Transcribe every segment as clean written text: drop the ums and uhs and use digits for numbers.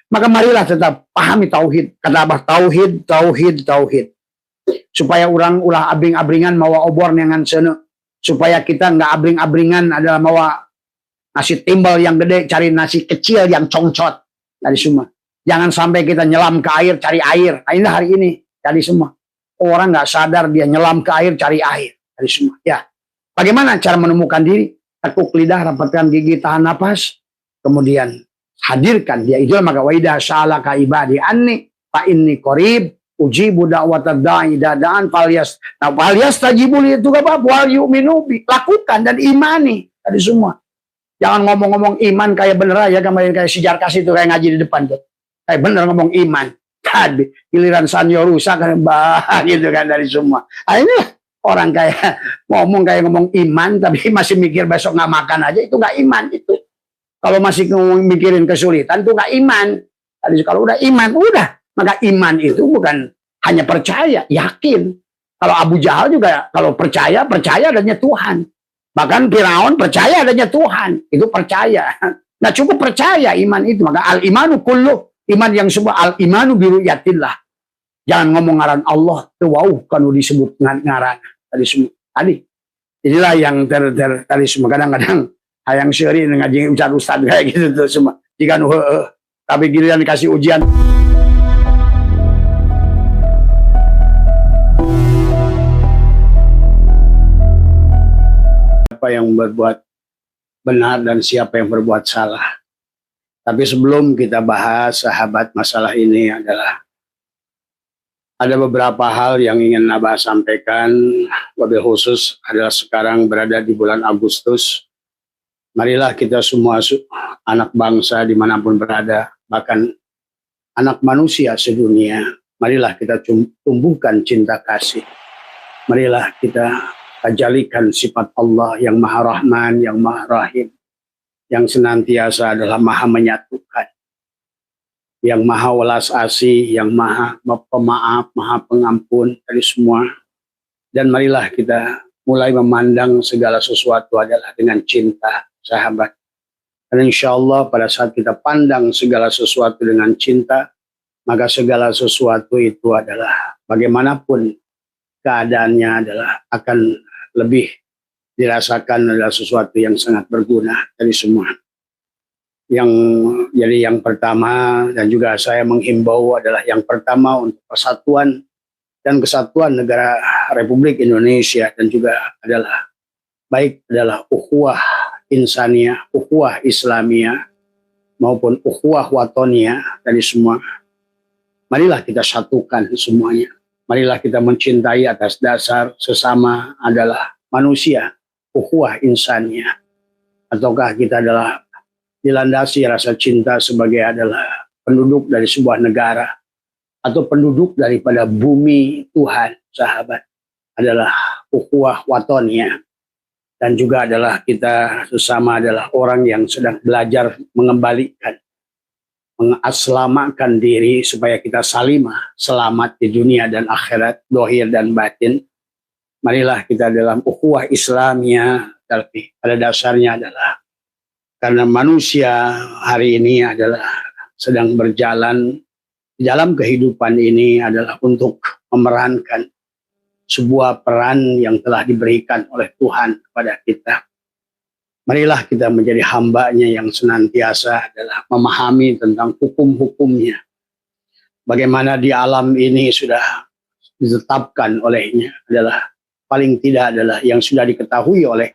Maka marilah tetap pahami tauhid. Kata Abah, tauhid, tauhid, tauhid. Supaya orang ulah abring-abringan mawa obor dengan sana. Supaya kita nggak abring-abringan adalah mawa nasi timbal yang gede, cari nasi kecil yang congcot. Dari semua. Jangan sampai kita nyelam ke air, cari air. Nah, ini hari ini. Dari semua. Orang nggak sadar dia nyelam ke air, cari air. Dari semua. Ya. Bagaimana cara menemukan diri? Tekuk lidah, rapatkan gigi, tahan napas. Kemudian hadirkan dia itu, maka waidah syalaka ibadi anni fa inni qarib ujibu da'watad da'i dadaan falyas. Nah, falyas tajibul itu apa? Wal yu'minu bi. Lakukan dan imani. Tadi semua. Jangan ngomong-ngomong iman kayak bener aja kemarin kayak si Jarkas itu kayak ngaji di depan tuh. Kayak bener ngomong iman. Tadi giliran sanyo rusak kan bah gitu kan dari semua. Nah, ini orang kayak ngomong iman tapi masih mikir besok nggak makan aja, itu nggak iman itu. Kalau masih mikirin kesulitan itu nggak iman. Tadi kalau udah iman, udah. Maka iman itu bukan hanya percaya, yakin. Kalau Abu Jahal juga kalau percaya adanya Tuhan. Bahkan Firaun percaya adanya Tuhan. Itu percaya. Nah cukup percaya iman itu. Maka al-imanu kullu. Iman yang semua al-imanu biru'yatillah. Jangan ngomong ngaran Allah. Itu wow kan disebut ngaran. Tadi semua. Tadi. Inilah yang tadi semua kadang-kadang yang syari ngaji ustad kayak gitu tuh semua. Jika tapi giliran dikasih ujian. Siapa yang berbuat benar dan siapa yang berbuat salah. Tapi sebelum kita bahas sahabat, masalah ini adalah ada beberapa hal yang ingin Abah sampaikan. Wabil khusus adalah sekarang berada di bulan Agustus. Marilah kita semua anak bangsa dimanapun berada, bahkan anak manusia sedunia, marilah kita tumbuhkan cinta kasih. Marilah kita tajalikan sifat Allah yang Maha Rahman, yang Maha Rahim, yang senantiasa adalah Maha menyatukan, yang Maha welas asih, yang Maha pemaaf, Maha pengampun dari semua. Dan marilah kita mulai memandang segala sesuatu adalah dengan cinta, sahabat. Dan insya Allah pada saat kita pandang segala sesuatu dengan cinta, maka segala sesuatu itu adalah bagaimanapun keadaannya adalah akan lebih dirasakan adalah sesuatu yang sangat berguna dari semua. Jadi yang pertama dan juga saya menghimbau adalah yang pertama untuk persatuan dan kesatuan negara Republik Indonesia dan juga adalah baik adalah ukhuwah insaniyah, ukhuwah islamiyah maupun ukhuwah watoniyah dari semua. Marilah kita satukan semuanya. Marilah kita mencintai atas dasar sesama adalah manusia, ukhuwah insaniyah. Ataukah kita adalah dilandasi rasa cinta sebagai adalah penduduk dari sebuah negara atau penduduk daripada bumi Tuhan, sahabat, adalah ukhuwah watoniyah. Dan juga adalah kita sesama adalah orang yang sedang belajar mengembalikan, mengaslamakan diri supaya kita salimah, selamat di dunia dan akhirat, dohir dan batin. Marilah kita dalam ukhuwah Islamiyah, tapi pada dasarnya adalah karena manusia hari ini adalah sedang berjalan dalam kehidupan ini adalah untuk memerankan sebuah peran yang telah diberikan oleh Tuhan kepada kita. Marilah kita menjadi hambanya yang senantiasa adalah memahami tentang hukum-hukumnya. Bagaimana di alam ini sudah ditetapkan olehnya adalah paling tidak adalah yang sudah diketahui oleh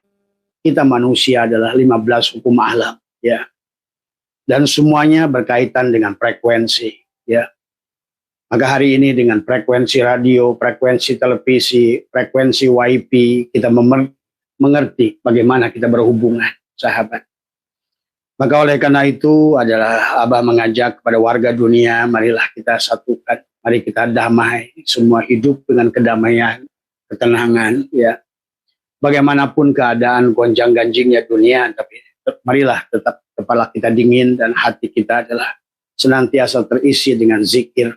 kita manusia adalah 15 hukum alam, ya. Dan semuanya berkaitan dengan frekuensi, ya. Maka hari ini dengan frekuensi radio, frekuensi televisi, frekuensi WiFi, kita mengerti bagaimana kita berhubungan, sahabat. Maka oleh karena itu adalah Abah mengajak kepada warga dunia, marilah kita satukan, mari kita damai, semua hidup dengan kedamaian, ketenangan, ya. Bagaimanapun keadaan gonjang-ganjingnya dunia, tapi marilah tetap kepala kita dingin dan hati kita adalah senantiasa terisi dengan zikir,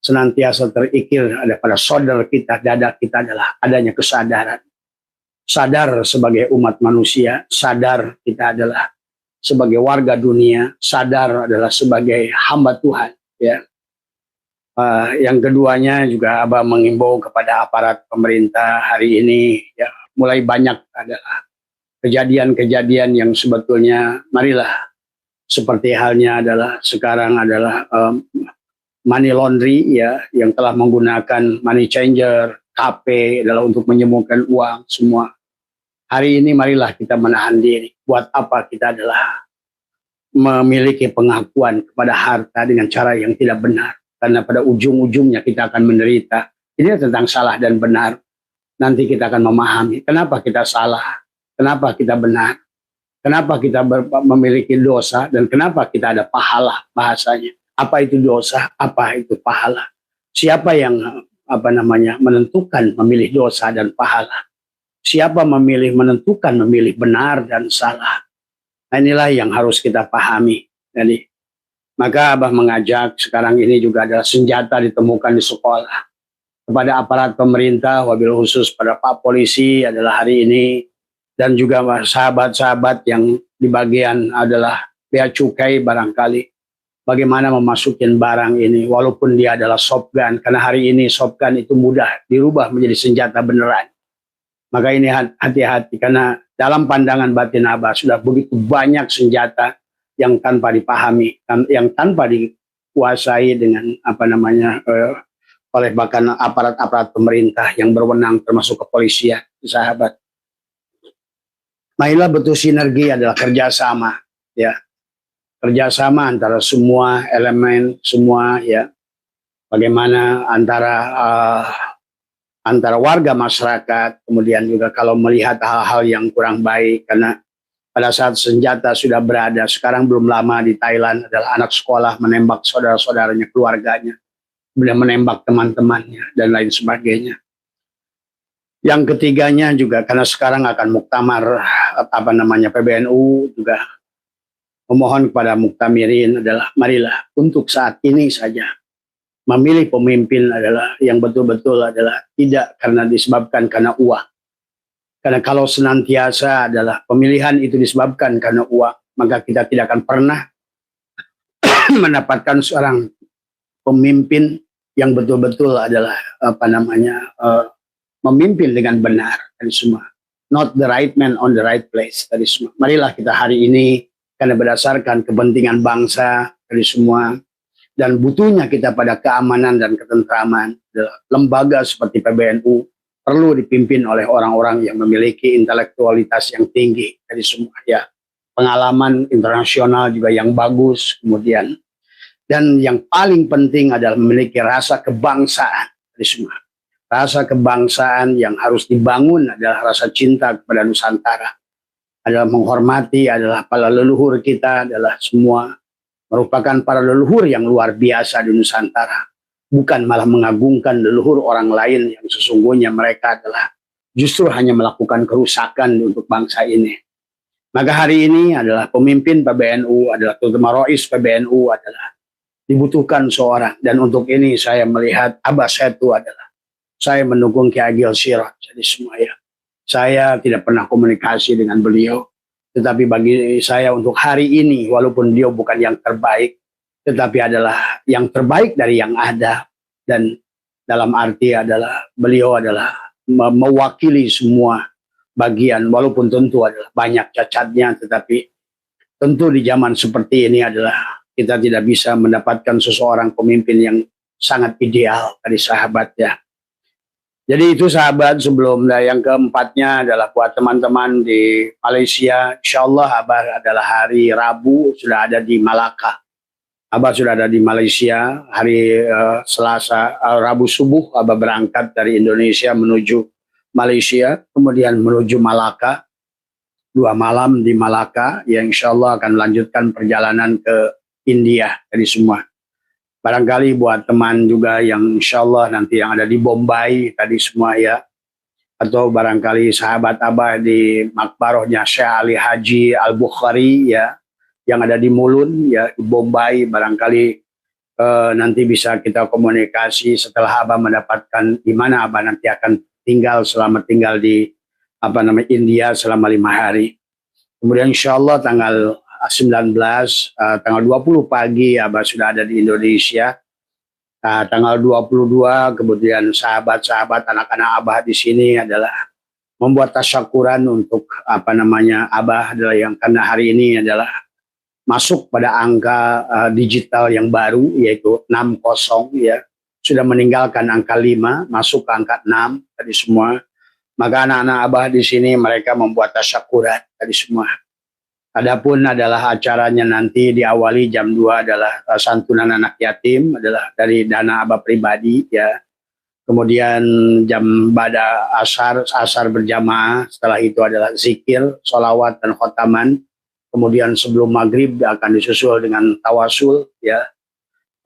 senantiasa terikir ada pada saudara kita, dada kita adalah adanya kesadaran. Sadar sebagai umat manusia, sadar kita adalah sebagai warga dunia, sadar adalah sebagai hamba Tuhan. Ya. Yang keduanya juga Abah mengimbau kepada aparat pemerintah hari ini, ya, mulai banyak adalah kejadian-kejadian yang sebetulnya marilah seperti halnya adalah sekarang adalah money laundry, ya, yang telah menggunakan money changer, KP adalah untuk menyembunyikan uang semua. Hari ini marilah kita menahan diri. Buat apa kita adalah memiliki pengakuan kepada harta dengan cara yang tidak benar. Karena pada ujung-ujungnya kita akan menderita. Ini tentang salah dan benar. Nanti kita akan memahami kenapa kita salah, kenapa kita benar, kenapa kita memiliki dosa, dan kenapa kita ada pahala bahasanya. Apa itu dosa, apa itu pahala. Siapa yang menentukan memilih dosa dan pahala. Siapa menentukan memilih benar dan salah. Nah, inilah yang harus kita pahami. Jadi maka Abah mengajak sekarang ini juga adalah senjata ditemukan di sekolah. Kepada aparat pemerintah, wabil khusus pada Pak Polisi adalah hari ini. Dan juga sahabat-sahabat yang di bagian adalah bea cukai barangkali. Bagaimana memasukin barang ini walaupun dia adalah shotgun. Karena hari ini shotgun itu mudah dirubah menjadi senjata beneran. Maka ini hati-hati karena dalam pandangan batin Abah sudah begitu banyak senjata yang tanpa dipahami, yang tanpa dikuasai dengan oleh bahkan aparat-aparat pemerintah yang berwenang termasuk kepolisian, sahabat. Marilah betul sinergi adalah kerjasama, ya, kerjasama antara semua elemen, semua, ya, bagaimana antara warga masyarakat, kemudian juga kalau melihat hal-hal yang kurang baik karena pada saat senjata sudah berada, sekarang belum lama di Thailand adalah anak sekolah menembak saudara-saudaranya, keluarganya, kemudian menembak teman-temannya, dan lain sebagainya. Yang ketiganya juga karena sekarang akan muktamar PBNU juga memohon kepada muktamirin adalah marilah untuk saat ini saja memilih pemimpin adalah yang betul-betul adalah tidak karena disebabkan karena uang. Karena kalau senantiasa adalah pemilihan itu disebabkan karena uang, maka kita tidak akan pernah mendapatkan seorang pemimpin yang betul-betul adalah memimpin dengan benar dari semua. Not the right man on the right place dari semua. Marilah kita hari ini karena berdasarkan kepentingan bangsa dari semua dan butuhnya kita pada keamanan dan ketentraman, lembaga seperti PBNU perlu dipimpin oleh orang-orang yang memiliki intelektualitas yang tinggi dari semua, ya, pengalaman internasional juga yang bagus, kemudian dan yang paling penting adalah memiliki rasa kebangsaan dari semua. Rasa kebangsaan yang harus dibangun adalah rasa cinta kepada Nusantara, adalah menghormati adalah para leluhur kita adalah semua merupakan para leluhur yang luar biasa di Nusantara. Bukan malah mengagungkan leluhur orang lain yang sesungguhnya mereka adalah justru hanya melakukan kerusakan untuk bangsa ini. Maka hari ini adalah pemimpin PBNU, adalah terutama Rois PBNU adalah dibutuhkan seorang. Dan untuk ini saya melihat Abah Setu adalah, saya mendukung Ki Agil Sirot. Jadi semua, ya, saya tidak pernah komunikasi dengan beliau. Tetapi bagi saya untuk hari ini, walaupun beliau bukan yang terbaik, tetapi adalah yang terbaik dari yang ada, dan dalam arti adalah beliau adalah mewakili semua bagian, walaupun tentu adalah banyak cacatnya, tetapi tentu di zaman seperti ini adalah kita tidak bisa mendapatkan seseorang pemimpin yang sangat ideal dari sahabat, ya. Jadi itu sahabat sebelum. Yang keempatnya adalah buat teman-teman di Malaysia, insya Allah Abah adalah hari Rabu sudah ada di Malaka. Abah sudah ada di Malaysia hari Selasa, Rabu subuh Abah berangkat dari Indonesia menuju Malaysia, kemudian menuju Malaka, 2 malam di Malaka, yang insya Allah akan melanjutkan perjalanan ke India dari semua. Barangkali buat teman juga yang insya Allah nanti yang ada di Bombay tadi semua, ya, atau barangkali sahabat Abah di makbarohnya Syekh Ali Haji Al-Bukhari, ya, yang ada di Mulun, ya, di Bombay, barangkali nanti bisa kita komunikasi setelah Abah mendapatkan di mana Abah nanti akan tinggal selama tinggal di India selama 5 hari. Kemudian insya Allah tanggal 19 tanggal 20 pagi Abah sudah ada di Indonesia. Tanggal 22 kemudian sahabat-sahabat anak-anak Abah di sini adalah membuat tasyakuran untuk Abah adalah yang karena hari ini adalah masuk pada angka digital yang baru yaitu 60 ya. Sudah meninggalkan angka 5 masuk ke angka 6 tadi semua. Maka anak-anak Abah di sini mereka membuat tasyakuran tadi semua. Adapun adalah acaranya nanti diawali jam 2 adalah santunan anak yatim adalah dari dana Abah pribadi ya. Kemudian jam pada asar berjamaah, setelah itu adalah zikir, sholawat dan khotaman. Kemudian sebelum maghrib akan disusul dengan tawasul ya.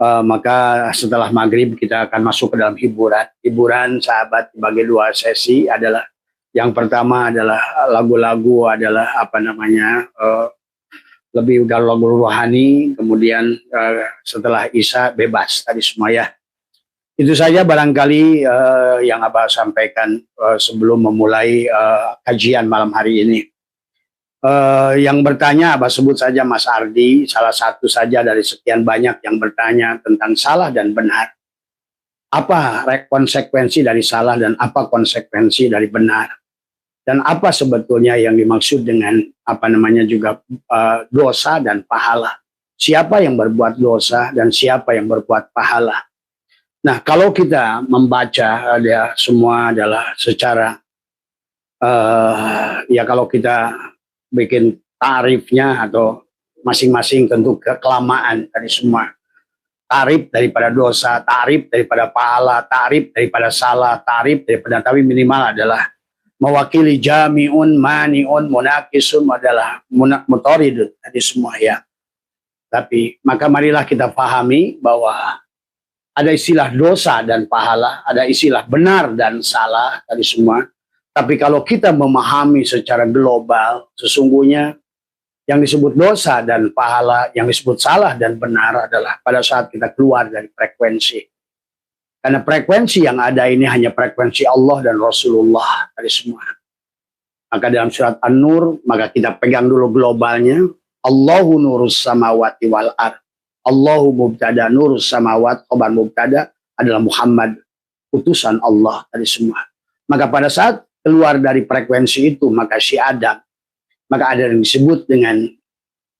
Maka setelah maghrib kita akan masuk ke dalam hiburan. Hiburan sahabat dibagi 2 sesi adalah yang pertama adalah lagu-lagu adalah lebih lagu rohani. Kemudian setelah isya bebas tadi semua ya. Itu saja barangkali yang Abah sampaikan sebelum memulai kajian malam hari ini. Yang bertanya Abah sebut saja Mas Ardi, salah satu saja dari sekian banyak yang bertanya tentang salah dan benar. Apa konsekuensi dari salah dan apa konsekuensi dari benar? Dan apa sebetulnya yang dimaksud dengan juga dosa dan pahala? Siapa yang berbuat dosa dan siapa yang berbuat pahala? Nah, kalau kita membaca dia semua adalah secara kalau kita bikin tarifnya atau masing-masing tentu kelamaan dari semua. Tarif daripada dosa, tarif daripada pahala, tarif daripada salah, tarif daripada tapi minimal adalah mewakili jami'un, mani'un, munakisun adalah mutaridun tadi semua ya. Tapi maka marilah kita pahami bahwa ada istilah dosa dan pahala, ada istilah benar dan salah tadi semua. Tapi kalau kita memahami secara global, sesungguhnya yang disebut dosa dan pahala, yang disebut salah dan benar adalah pada saat kita keluar dari frekuensi. Karena frekuensi yang ada ini hanya frekuensi Allah dan Rasulullah tadi semua. Maka dalam surat An-Nur, maka kita pegang dulu globalnya. Allahu nurus samawati wal ard. Allahu mubtada nurus samawat, khobar mubtada adalah Muhammad, utusan Allah tadi semua. Maka pada saat keluar dari frekuensi itu, maka si Adam, maka ada yang disebut dengan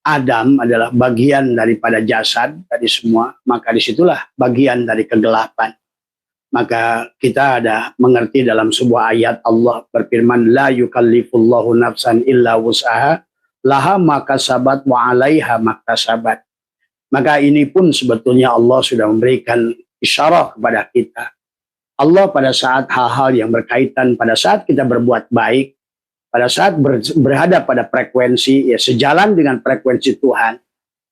Adam adalah bagian daripada jasad tadi semua, maka disitulah bagian dari kegelapan. Maka kita ada mengerti dalam sebuah ayat Allah berfirman, la yukallifullahu nafsan illa wus'aha, laha makasabat wa alaiha maktasabat. Maka ini pun sebetulnya Allah sudah memberikan isyarat kepada kita. Allah pada saat hal-hal yang berkaitan, pada saat kita berbuat baik, pada saat berhadap pada frekuensi, ya sejalan dengan frekuensi Tuhan.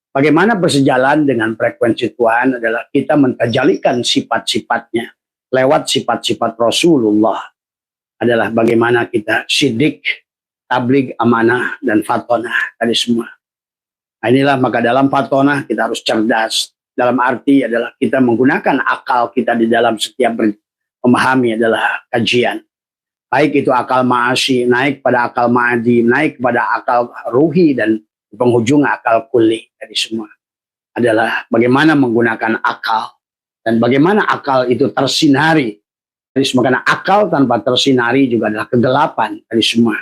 Bagaimana bersejalan dengan frekuensi Tuhan adalah kita mentajalikan sifat-sifatnya lewat sifat-sifat Rasulullah. Adalah bagaimana kita sidik, tabligh, amanah, dan fatonah tadi semua. Nah, inilah maka dalam fatonah kita harus cerdas. Dalam arti adalah kita menggunakan akal kita di dalam setiap memahami adalah kajian. Baik itu akal ma'asyi, naik pada akal ma'adi, naik pada akal ruhi, dan penghujung akal kulli. Jadi semua adalah bagaimana menggunakan akal. Dan bagaimana akal itu tersinari. Jadi semua, karena akal tanpa tersinari juga adalah kegelapan. Jadi semua.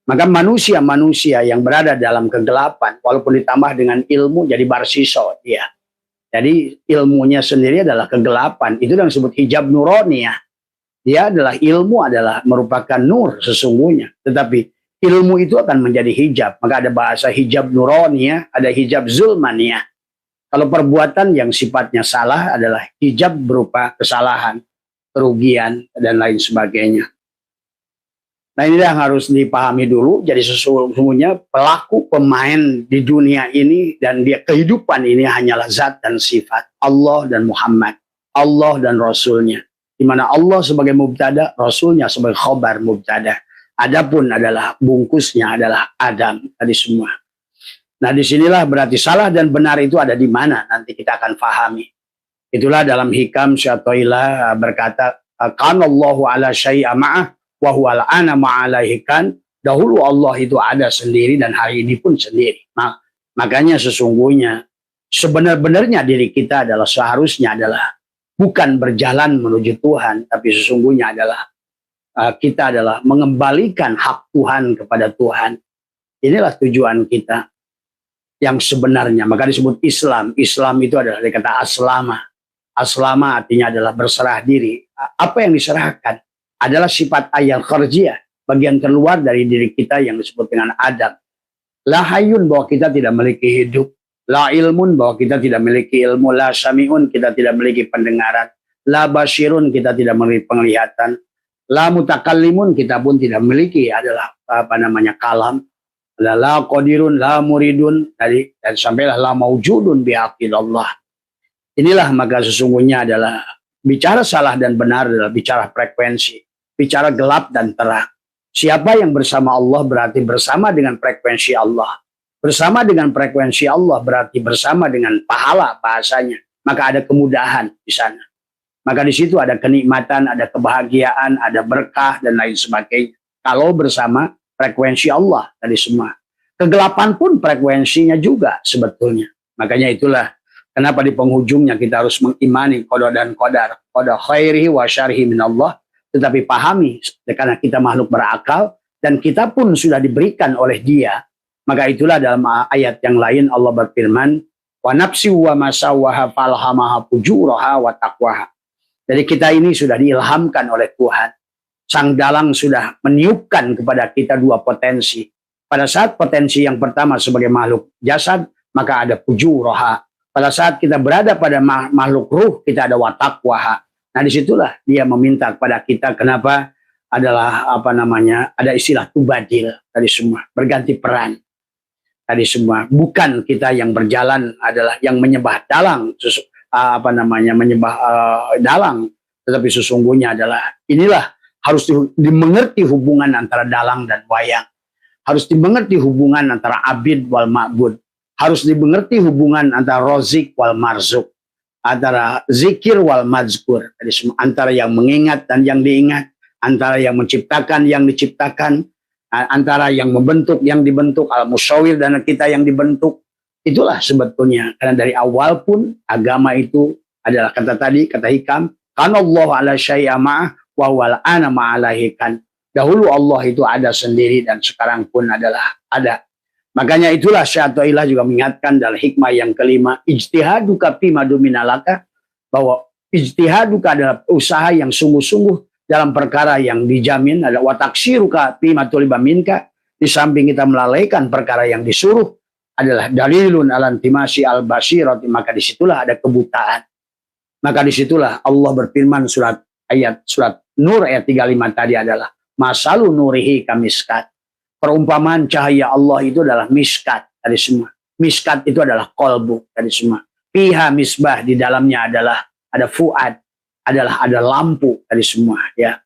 Maka manusia-manusia yang berada dalam kegelapan, walaupun ditambah dengan ilmu, jadi barsiso dia. Jadi ilmunya sendiri adalah kegelapan. Itu yang disebut hijab nuroniyah. Dia adalah ilmu adalah merupakan nur sesungguhnya. Tetapi ilmu itu akan menjadi hijab. Maka ada bahasa hijab nuroniyah, ada hijab zulmaniyah. Kalau perbuatan yang sifatnya salah adalah hijab berupa kesalahan, kerugian, dan lain sebagainya. Nah, ini yang harus dipahami dulu. Jadi sesungguhnya pelaku pemain di dunia ini dan dia kehidupan ini hanyalah zat dan sifat Allah dan Muhammad, Allah dan Rasulnya. Di mana Allah sebagai mubtada, Rasulnya sebagai khobar mubtada. Adapun adalah bungkusnya adalah Adam tadi semua. Nah, disinilah berarti salah dan benar itu ada di mana nanti kita akan pahami. Itulah dalam hikam Syatoilah berkata, kanallahu ala syai'a ma'ah wa huwa al-ana ma'alaihi kan. Dahulu Allah itu ada sendiri dan hari ini pun sendiri. Makanya sesungguhnya sebenar-benarnya diri kita adalah seharusnya adalah bukan berjalan menuju Tuhan, tapi sesungguhnya adalah kita adalah mengembalikan hak Tuhan kepada Tuhan. Inilah tujuan kita yang sebenarnya. Maka disebut Islam. Islam itu adalah dari kata aslama. Aslama artinya adalah berserah diri. Apa yang diserahkan adalah sifat ayal kharjiyah, bagian keluar dari diri kita yang disebut dengan adab. La hayyun, bahwa kita tidak memiliki hidup. La ilmun, bahwa kita tidak memiliki ilmu. La sami'un, kita tidak memiliki pendengaran. La basirun, kita tidak memiliki penglihatan. La mutakallimun, kita pun tidak memiliki adalah kalam. La qadirun, la muridun, dan sampailah la maujudun bihaqqillah. Inilah maka sesungguhnya adalah bicara salah dan benar adalah bicara frekuensi, bicara gelap dan terang. Siapa yang bersama Allah berarti bersama dengan frekuensi Allah. Bersama dengan frekuensi Allah berarti bersama dengan pahala bahasanya. Maka ada kemudahan di sana. Maka di situ ada kenikmatan, ada kebahagiaan, ada berkah dan lain sebagainya. Kalau bersama frekuensi Allah tadi semua. Kegelapan pun frekuensinya juga sebetulnya. Makanya itulah kenapa di penghujungnya kita harus mengimani qada dan qadar. Qada khairihi wa syarhi minallah. Tetapi pahami karena kita makhluk berakal dan kita pun sudah diberikan oleh Dia. Maka itulah dalam ayat yang lain Allah berfirman, wa nafsi wa masawaha falhamaha fujuraha wa taqwaha. Jadi kita ini sudah diilhamkan oleh Tuhan. Sang dalang sudah meniupkan kepada kita dua potensi. Pada saat potensi yang pertama sebagai makhluk jasad, maka ada fujuraha. Pada saat kita berada pada makhluk ruh, kita ada wa taqwaha. Nah disitulah dia meminta kepada kita, kenapa adalah ada istilah tubadil tadi semua, berganti peran. Tadi semua, bukan kita yang berjalan adalah yang menyembah dalang, menyembah dalang, tetapi sesungguhnya adalah inilah harus dimengerti hubungan antara dalang dan wayang, harus dimengerti hubungan antara abid wal ma'bud, harus dimengerti hubungan antara rozik wal marzuk, antara zikir wal mazkur, antara yang mengingat dan yang diingat, antara yang menciptakan yang diciptakan, antara yang membentuk yang dibentuk, al-musyawir dan kita yang dibentuk. Itulah sebetulnya, karena dari awal pun agama itu adalah kata hikam, kana Allah ala syai'a ma'ah wa wal ana ma'alahikan. Dahulu Allah itu ada sendiri dan sekarang pun adalah ada. Makanya itulah Syaikhullah juga mengingatkan dalam hikmah yang kelima, ijtihaduka fima duminalaka, bahwa ijtihaduka adalah usaha yang sungguh-sungguh dalam perkara yang dijamin, ada wataksiruka fima tuliba minka, di samping kita melalaikan perkara yang disuruh adalah dalilun alantimasi al-basirati, maka disitulah ada kebutaan. Maka disitulah Allah berfirman surat Nur ayat 35 tadi adalah masalu nurihi kamiskat. Perumpamaan cahaya Allah itu adalah miskat tadi semua. Miskat itu adalah kolbu tadi semua. Fiha misbah, di dalamnya adalah ada fuad, ada lampu tadi semua ya.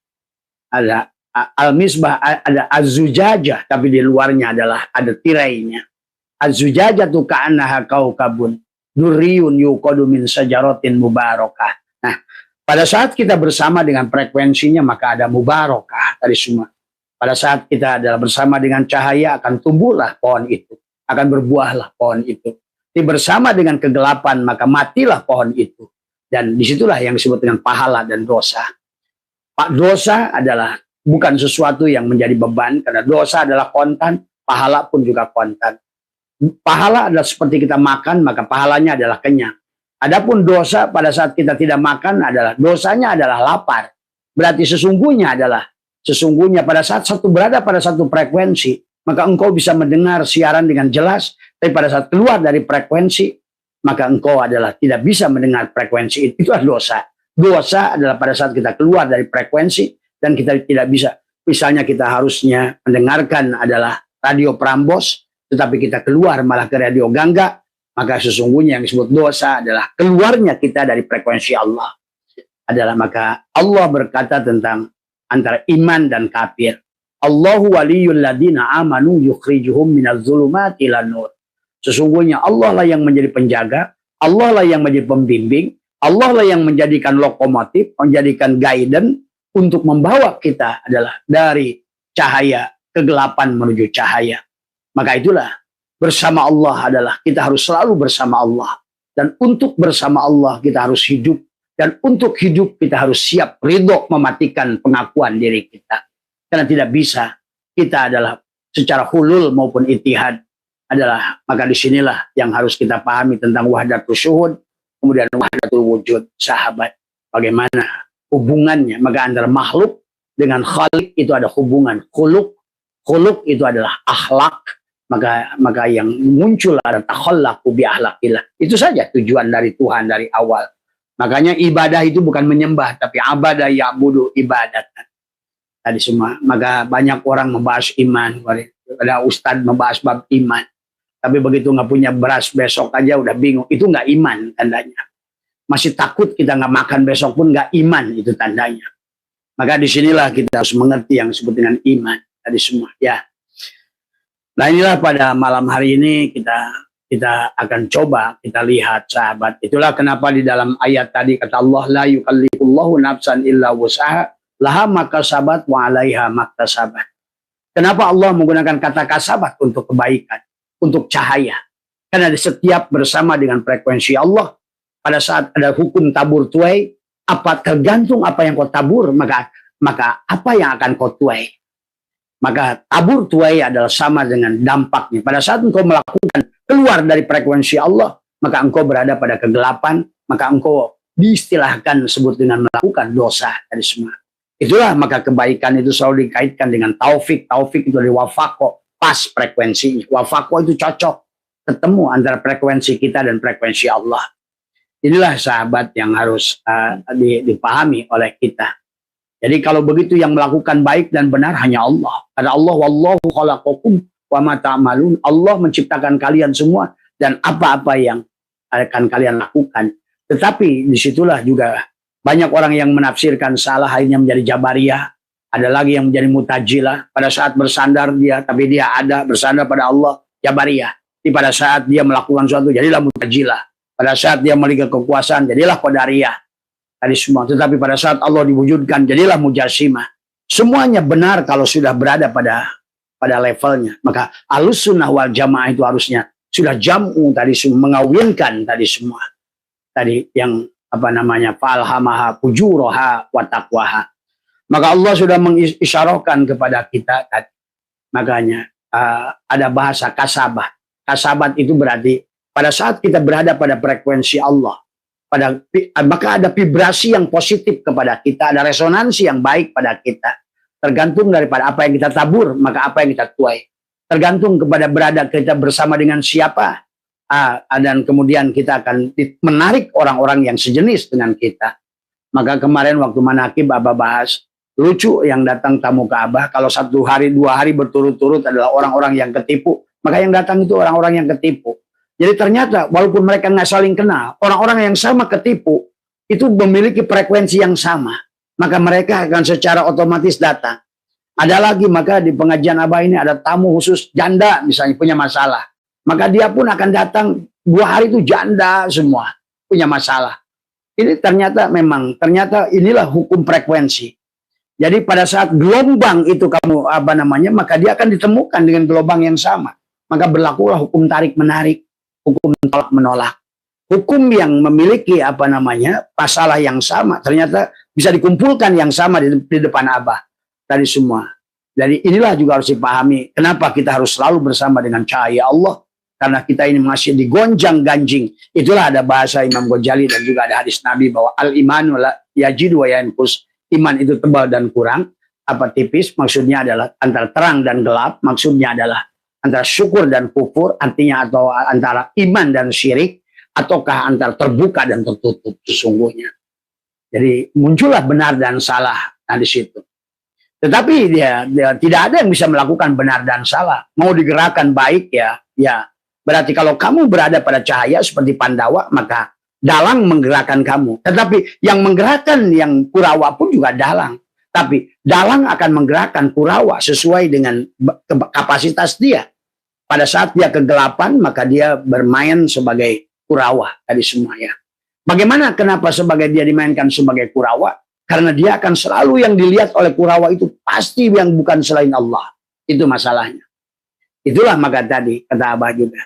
Ada al-misbah, ada az-zujajah, tapi di luarnya adalah ada tirainya. Az-zujajah tu ka'annaha kaukabun durriyun yuqadu min sajaratin mubarakah. Nah, pada saat kita bersama dengan frekuensinya maka ada mubarakah tadi semua. Pada saat kita adalah bersama dengan cahaya akan tumbuhlah pohon itu, akan berbuahlah pohon itu. Bersama dengan kegelapan maka matilah pohon itu. Dan disitulah yang disebut dengan pahala dan dosa. Dosa adalah bukan sesuatu yang menjadi beban, karena dosa adalah kontan, pahala pun juga kontan. Pahala adalah seperti kita makan, maka pahalanya adalah kenyang. Adapun dosa pada saat kita tidak makan dosanya adalah lapar. Berarti sesungguhnya pada saat berada pada satu frekuensi, maka engkau bisa mendengar siaran dengan jelas. Tapi pada saat keluar dari frekuensi, maka engkau tidak bisa mendengar frekuensi itu. Itulah dosa. Dosa adalah pada saat kita keluar dari frekuensi dan kita tidak bisa. Misalnya kita harusnya mendengarkan adalah radio Prambos, tetapi kita keluar malah ke radio Gangga, maka sesungguhnya yang disebut dosa adalah keluarnya kita dari frekuensi Allah. Maka Allah berkata tentang antara iman dan kafir. Allahu waliyul ladina amanu yukhrijuhum minaz zulumati ilan nur. Sesungguhnya Allah lah yang menjadi penjaga, Allah lah yang menjadi pembimbing, Allah lah yang menjadikan lokomotif, menjadikan guidance untuk membawa kita adalah dari cahaya kegelapan menuju cahaya. Maka itulah bersama Allah adalah kita harus selalu bersama Allah. Dan untuk bersama Allah kita harus hidup. Dan untuk hidup kita harus siap ridho mematikan pengakuan diri kita. Karena tidak bisa kita adalah secara hulul maupun itihad adalah, maka disinilah yang harus kita pahami tentang wahdatul syuhud, kemudian wahdatul wujud. Sahabat, bagaimana hubungannya? Maka antara makhluk dengan khalik itu ada hubungan khuluk. Khuluk itu adalah akhlak. Maka yang muncul ada takhallaqu bi akhlaqillah. Itu saja tujuan dari Tuhan dari awal. Makanya ibadah itu bukan menyembah, tapi abadah ya'budu ibadatan. Tadi semua. Maka banyak orang membahas iman. Ada ustadz membahas bab iman. Tapi begitu nggak punya beras besok aja udah bingung. Itu nggak iman tandanya. Masih takut kita nggak makan besok pun nggak iman, itu tandanya. Maka disinilah kita harus mengerti yang disebut dengan iman. Tadi semua. Ya. Nah inilah pada malam hari ini kita akan coba kita lihat sahabat. Itulah kenapa di dalam ayat tadi kata Allah la yukallifullahu nafsan illa wus'aha laha makasabat wa 'alaiha maktasabat. Kenapa Allah menggunakan kata kasabat untuk kebaikan, untuk cahaya? Karena di setiap bersama dengan frekuensi Allah, pada saat ada hukum tabur tuai, apa tergantung apa yang kau tabur, maka apa yang akan kau tuai. Maka tabur tuai adalah sama dengan dampaknya. Pada saat engkau melakukan keluar dari frekuensi Allah, maka engkau berada pada kegelapan, maka engkau diistilahkan sebut dengan melakukan dosa dari semua. Itulah maka kebaikan itu selalu dikaitkan dengan taufik. Taufik itu dari wafako, pas frekuensinya. Wafako itu cocok, ketemu antara frekuensi kita dan frekuensi Allah. Inilah sahabat yang harus dipahami oleh kita. Jadi kalau begitu yang melakukan baik dan benar hanya Allah. Karena Allah wallahu khalaqakum wa ma ta'malun. Allah menciptakan kalian semua dan apa-apa yang akan kalian lakukan. Tetapi disitulah juga banyak orang yang menafsirkan salah, akhirnya menjadi Jabariyah. Ada lagi yang menjadi Mutajilah. Pada saat bersandar dia, tapi dia ada bersandar pada Allah, Jabariyah. Tapi pada saat dia melakukan sesuatu, jadilah Mutajilah. Pada saat dia memiliki kekuasaan, jadilah Qadariyah. Tadi semua. Tetapi pada saat Allah diwujudkan, jadilah Mujassimah. Semuanya benar kalau sudah berada pada levelnya. Maka Ahlussunnah wal Jamaah itu harusnya sudah jam'u tadi semua, mengawinkan tadi semua. Tadi yang apa namanya, falhamaha fujuroha wa taqwaha. Maka Allah sudah mengisyarahkan kepada kita tadi. Makanya ada bahasa kasabat. Kasabat itu berarti pada saat kita berada pada frekuensi Allah, maka ada vibrasi yang positif kepada kita, ada resonansi yang baik pada kita. Tergantung daripada apa yang kita tabur, maka apa yang kita tuai. Tergantung kepada berada kita bersama dengan siapa. Dan kemudian kita akan menarik orang-orang yang sejenis dengan kita. Maka kemarin waktu manakib Abah bahas, lucu yang datang tamu ke Abah, kalau 1 hari 2 hari berturut-turut adalah orang-orang yang ketipu, maka yang datang itu orang-orang yang ketipu. Jadi ternyata walaupun mereka nggak saling kenal, orang-orang yang sama ketipu itu memiliki frekuensi yang sama, maka mereka akan secara otomatis datang. Ada lagi, maka di pengajian Abah ini ada tamu khusus janda misalnya punya masalah. Maka dia pun akan datang 2 hari itu janda semua punya masalah. Ini ternyata inilah hukum frekuensi. Jadi pada saat gelombang itu kamu maka dia akan ditemukan dengan gelombang yang sama. Maka berlakulah hukum tarik menarik, hukum tolak menolak. Hukum yang memiliki masalah yang sama ternyata bisa dikumpulkan yang sama di depan Abah tadi semua. Jadi inilah juga harus dipahami kenapa kita harus selalu bersama dengan cahaya Allah. Karena kita ini masih digonjang-ganjing. Itulah ada bahasa Imam Ghazali dan juga ada hadis Nabi bahwa al-imanu la yajidu wa yanqus. Iman itu tebal dan kurang. Apa tipis? Maksudnya adalah antara terang dan gelap. Maksudnya adalah antara syukur dan kufur. Artinya atau antara iman dan syirik. Ataukah antara terbuka dan tertutup sesungguhnya. Jadi muncullah benar dan salah di situ. Tetapi dia tidak ada yang bisa melakukan benar dan salah. Mau digerakkan baik ya. Berarti kalau kamu berada pada cahaya seperti Pandawa, maka dalang menggerakkan kamu. Tetapi yang menggerakkan yang Kurawa pun juga dalang. Tapi dalang akan menggerakkan Kurawa sesuai dengan kapasitas dia. Pada saat dia kegelapan, maka dia bermain sebagai Kurawa tadi semuanya. Bagaimana kenapa sebagai dia dimainkan sebagai Kurawa? Karena dia akan selalu yang dilihat oleh Kurawa itu pasti yang bukan selain Allah. Itu masalahnya. Itulah maka tadi kata Abah juga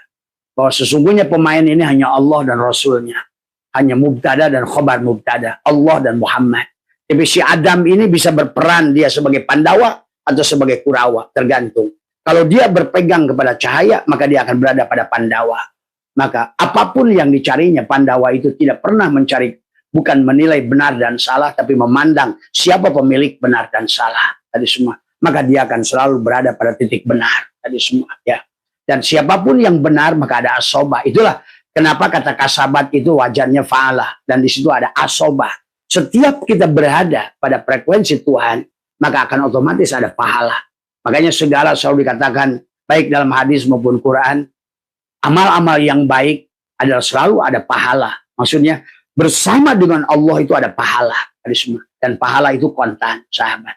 bahwa sesungguhnya pemain ini hanya Allah dan Rasulnya, hanya mubtada dan khobar mubtada, Allah dan Muhammad. Tapi si Adam ini bisa berperan dia sebagai Pandawa atau sebagai Kurawa, tergantung. Kalau dia berpegang kepada cahaya, maka dia akan berada pada Pandawa. Maka apapun yang dicarinya, Pandawa itu tidak pernah mencari, bukan menilai benar dan salah, tapi memandang siapa pemilik benar dan salah tadi semua. Maka dia akan selalu berada pada titik benar tadi semua, ya. Dan siapapun yang benar maka ada asobah. Itulah kenapa kata kasabat itu wajarnya fa'alah, dan di situ ada asobah. Setiap kita berada pada frekuensi Tuhan, maka akan otomatis ada pahala. Makanya segala selalu dikatakan baik dalam hadis maupun Quran, amal-amal yang baik adalah selalu ada pahala. Maksudnya bersama dengan Allah itu ada pahala tadi semua, dan pahala itu kontan, sahabat.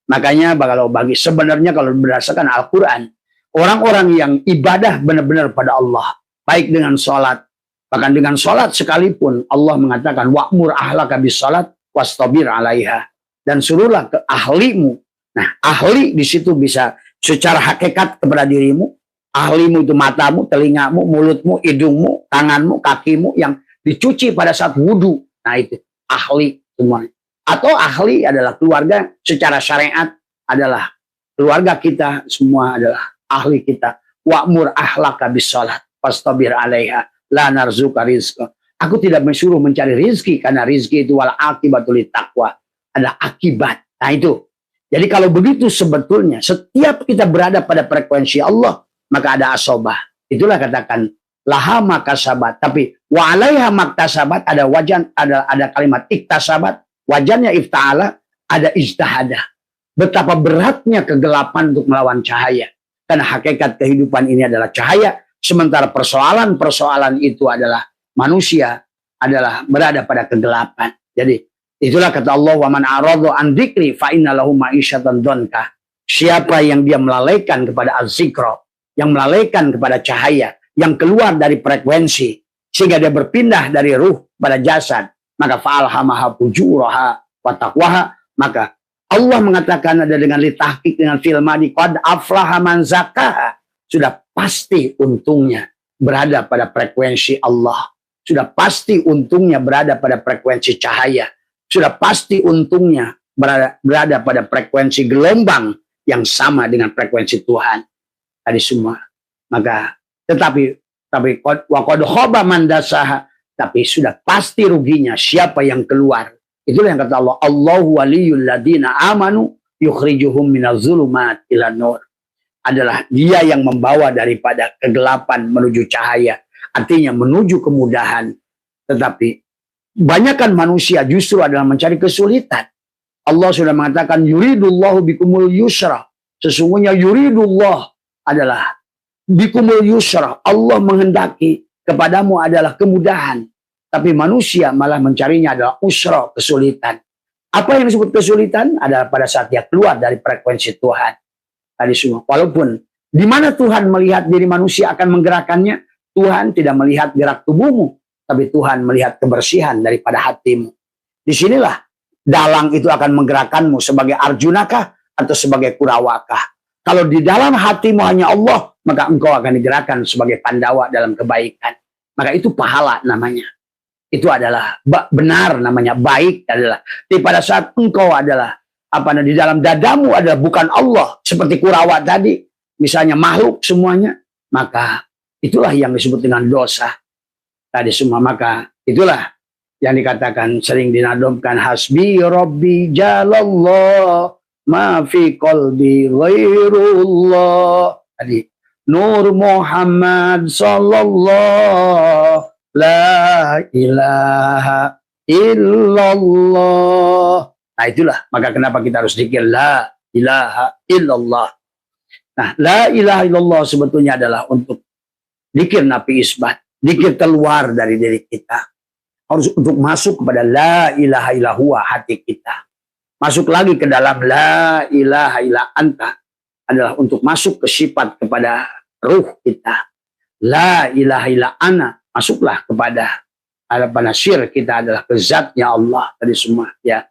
Makanya kalau bagi sebenarnya kalau berdasarkan Al-Quran, orang-orang yang ibadah benar-benar pada Allah, baik dengan sholat, bahkan dengan sholat sekalipun Allah mengatakan wa'mur ahlaka bis sholat wastabir alaiha, dan suruhlah ke ahlimu. Nah, ahli di situ bisa secara hakikat kepada dirimu. Ahlimu itu matamu, telingamu, mulutmu, hidungmu, tanganmu, kakimu yang dicuci pada saat wudhu. Nah itu ahli semuanya. Atau ahli adalah keluarga secara syariat, adalah keluarga kita semua adalah ahli kita. Wa'mur ahlaka bis sholat wastabir alaiha la narzuka rizqa. Aku tidak menyuruh mencari rizki, karena rizki itu wal akibatul taqwa, ada akibat. Nah itu. Jadi kalau begitu sebetulnya setiap kita berada pada frekuensi Allah, maka ada asobah. Itulah katakan laha makasabat, tapi wa alaiha maktasabat, ada wajan, ada kalimat iktasabat, wajannya ifta'ala, ada ijtihada. Betapa beratnya kegelapan untuk melawan cahaya, karena hakikat kehidupan ini adalah cahaya, sementara persoalan-persoalan itu adalah manusia adalah berada pada kegelapan. Jadi itulah kata Allah, wa man aradu an dzikri fa inna lahu ma'isyatan dhanka. Siapa yang dia melalaikan kepada az-zikra, yang melalaikan kepada cahaya, yang keluar dari frekuensi, sehingga dia berpindah dari ruh pada jasad, maka fa'alhamaha fujuraha wa taqwaha, maka Allah mengatakan ada dengan litahqiq dengan filmadi qad aflaha man zakaha, sudah pasti untungnya berada pada frekuensi Allah, sudah pasti untungnya berada pada frekuensi cahaya, sudah pasti untungnya berada pada frekuensi gelombang yang sama dengan frekuensi Tuhan tadi semua. Maka tapi waqad khaba man dasaha, tapi sudah pasti ruginya siapa yang keluar. Itulah yang kata Allah, Allahu waliyul ladina amanu yukhrijuhum minaz zulumat ilan nur. Adalah dia yang membawa daripada kegelapan menuju cahaya, artinya menuju kemudahan. Tetapi banyakkan manusia justru adalah mencari kesulitan. Allah sudah mengatakan yuridullahu bikumul yusra. Sesungguhnya yuridullah adalah bikumul yusra. Allah menghendaki kepadamu adalah kemudahan. Tapi manusia malah mencarinya adalah usra, kesulitan. Apa yang disebut kesulitan adalah pada saat dia keluar dari frekuensi Tuhan. Tadi semua. Walaupun di mana Tuhan melihat diri manusia akan menggerakkannya, Tuhan tidak melihat gerak tubuhmu, tapi Tuhan melihat kebersihan daripada hatimu. Disinilah dalang itu akan menggerakkanmu sebagai Arjunakah atau sebagai Kurawakah. Kalau di dalam hatimu hanya Allah, maka engkau akan digerakkan sebagai Pandawa dalam kebaikan. Maka itu pahala namanya. Itu adalah benar namanya, baik adalah. Tapi pada saat engkau adalah di dalam dadamu adalah bukan Allah, seperti Kurawa tadi, misalnya makhluk semuanya, maka itulah yang disebut dengan dosa tadi semua. Maka itulah yang dikatakan sering dinadomkan hasbi rabbi jalallah ma fi qalbi ghairullah. Tadi Nur Muhammad sallallahu la ilaha illallah. Nah itulah, maka kenapa kita harus zikir la ilaha illallah. Nah, la ilaha illallah sebetulnya adalah untuk zikir nafi isbat, zikir keluar dari diri kita. Harus untuk masuk kepada la ilaha illallah hati kita. Masuk lagi ke dalam la ilaha illa anta adalah untuk masuk ke sifat kepada ruh kita. La ilaha illa ana, masuklah kepada al-banasir kita adalah ke zatnya Allah tadi semua, ya.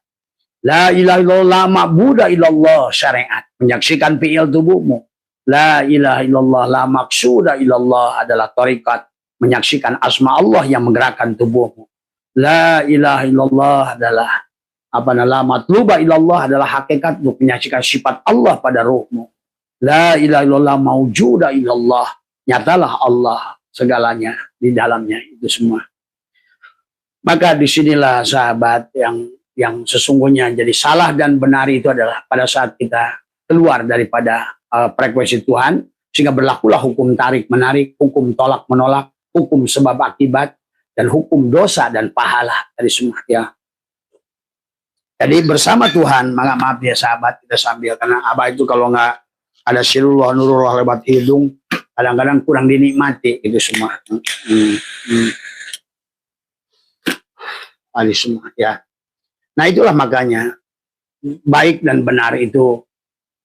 La ilaha illallah ma'buda illallah syariat, menyaksikan fi'il tubuhmu. La ilaha illallah, la maksuda illallah adalah tarikat menyaksikan asma Allah yang menggerakkan tubuhmu. La ilaha illallah adalah la matluba illallah adalah hakikat untuk menyaksikan sifat Allah pada ruhmu. La ilaha illallah maujuda illallah, nyatalah Allah segalanya di dalamnya itu semua. Maka disinilah sahabat yang sesungguhnya jadi salah dan benar itu adalah pada saat kita keluar daripada frekuensi Tuhan, sehingga berlakulah hukum tarik menarik, hukum tolak menolak, hukum sebab akibat, dan hukum dosa dan pahala dari semua ya. Jadi bersama Tuhan, maka maaf ya sahabat, kita sambil, karena Abah itu kalau nggak ada sirullah nurullah lewat hidung, kadang-kadang kurang dinikmati itu semua. Ada semua ya. Nah itulah makanya baik dan benar itu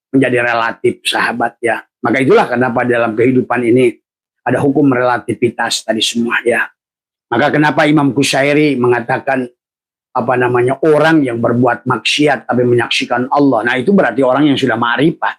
menjadi relatif sahabat ya. Maka itulah kenapa dalam kehidupan ini ada hukum relativitas tadi semua ya. Maka kenapa Imam Qushairi mengatakan orang yang berbuat maksiat tapi menyaksikan Allah. Nah itu berarti orang yang sudah ma'rifat.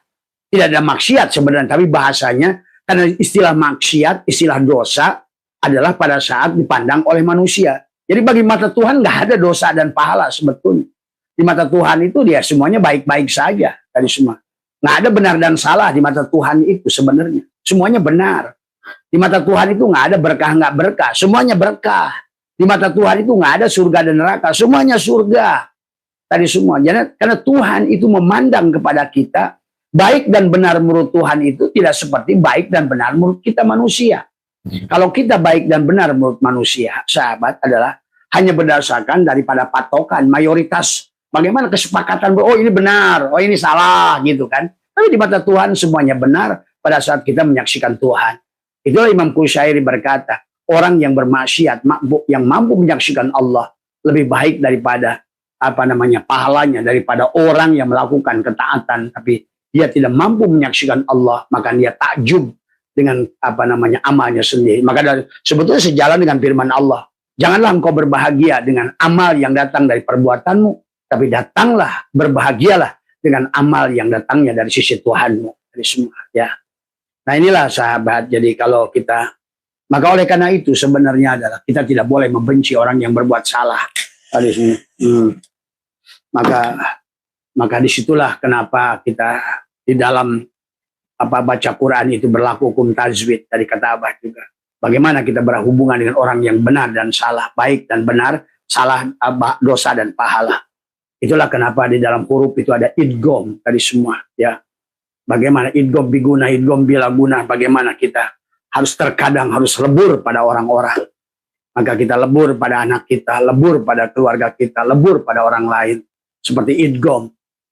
Tidak ada maksiat sebenarnya, tapi bahasanya karena istilah maksiat, istilah dosa adalah pada saat dipandang oleh manusia. Jadi bagi mata Tuhan nggak ada dosa dan pahala sebetulnya. Di mata Tuhan itu dia semuanya baik-baik saja tadi semua. Nggak ada benar dan salah di mata Tuhan itu sebenarnya. Semuanya benar. Di mata Tuhan itu nggak ada berkah nggak berkah, semuanya berkah. Di mata Tuhan itu nggak ada surga dan neraka, semuanya surga. Tadi semua. Jadi, karena Tuhan itu memandang kepada kita, baik dan benar menurut Tuhan itu tidak seperti baik dan benar menurut kita manusia. Kalau kita baik dan benar menurut manusia, sahabat, adalah hanya berdasarkan daripada patokan, mayoritas. Bagaimana kesepakatan, oh ini benar, oh ini salah, gitu kan. Tapi di mata Tuhan semuanya benar pada saat kita menyaksikan Tuhan. Itulah Imam Qushairi berkata, orang yang bermaksiat, yang mampu menyaksikan Allah lebih baik daripada pahalanya, daripada orang yang melakukan ketaatan tapi dia tidak mampu menyaksikan Allah, maka dia takjub dengan amalnya sendiri. Maka sebetulnya sejalan dengan firman Allah, janganlah engkau berbahagia dengan amal yang datang dari perbuatanmu, tapi datanglah, berbahagialah dengan amal yang datangnya dari sisi Tuhanmu, dari semua ya. Nah inilah sahabat, jadi kalau kita, maka oleh karena itu sebenarnya adalah kita tidak boleh membenci orang yang berbuat salah. Maka disitulah kenapa kita di dalam baca Quran itu berlaku hukum tajwid dari kata Abah juga. Bagaimana kita berhubungan dengan orang yang benar dan salah, baik dan benar, salah, dosa dan pahala. Itulah kenapa di dalam huruf itu ada idgham tadi semua ya. Bagaimana idgham biguna, idgham bilaguna, bagaimana kita harus terkadang harus lebur pada orang-orang. Maka kita lebur pada anak kita, lebur pada keluarga kita, lebur pada orang lain. Seperti idgham.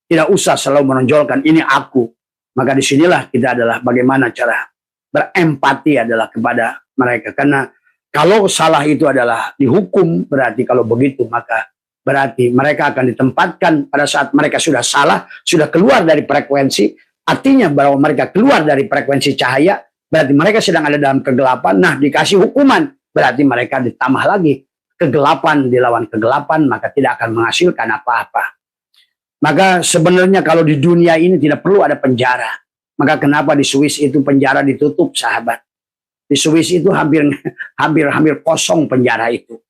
Tidak usah selalu menonjolkan ini aku. Maka disinilah kita adalah bagaimana cara berempati adalah kepada mereka. Karena kalau salah itu adalah dihukum, berarti kalau begitu maka berarti mereka akan ditempatkan pada saat mereka sudah salah, sudah keluar dari frekuensi. Artinya bahwa mereka keluar dari frekuensi cahaya, berarti mereka sedang ada dalam kegelapan. Nah, dikasih hukuman, berarti mereka ditambah lagi. Kegelapan dilawan kegelapan, maka tidak akan menghasilkan apa-apa. Maka sebenarnya kalau di dunia ini tidak perlu ada penjara. Maka kenapa di Swiss itu penjara ditutup, sahabat? Di Swiss itu hampir kosong penjara itu.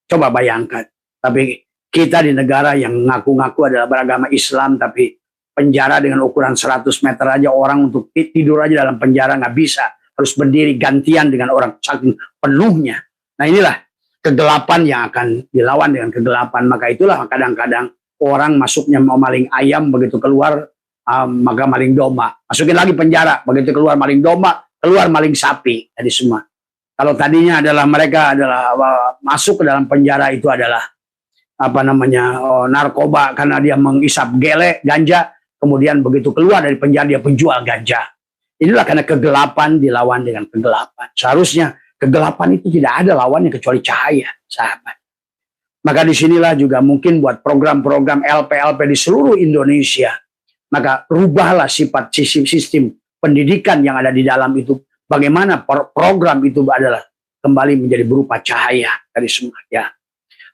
Coba bayangkan. Tapi kita di negara yang ngaku-ngaku adalah beragama Islam, tapi penjara dengan ukuran 100 meter aja, orang untuk tidur aja dalam penjara nggak bisa. Harus berdiri gantian dengan orang saking penuhnya. Nah inilah kegelapan yang akan dilawan dengan kegelapan. Maka itulah kadang-kadang orang masuknya mau maling ayam, begitu keluar maka maling domba. Masukin lagi penjara, begitu keluar maling domba, keluar maling sapi. Jadi semua. Kalau tadinya adalah mereka adalah masuk ke dalam penjara itu adalah narkoba karena dia mengisap gele, ganja. Kemudian begitu keluar dari penjara dia penjual ganja. Inilah karena kegelapan dilawan dengan kegelapan. Seharusnya kegelapan itu tidak ada lawannya kecuali cahaya, sahabat. Maka disinilah juga mungkin buat program-program LP-LP di seluruh Indonesia. Maka rubahlah sifat sistem pendidikan yang ada di dalam itu. Bagaimana program itu adalah kembali menjadi berupa cahaya dari semua ya.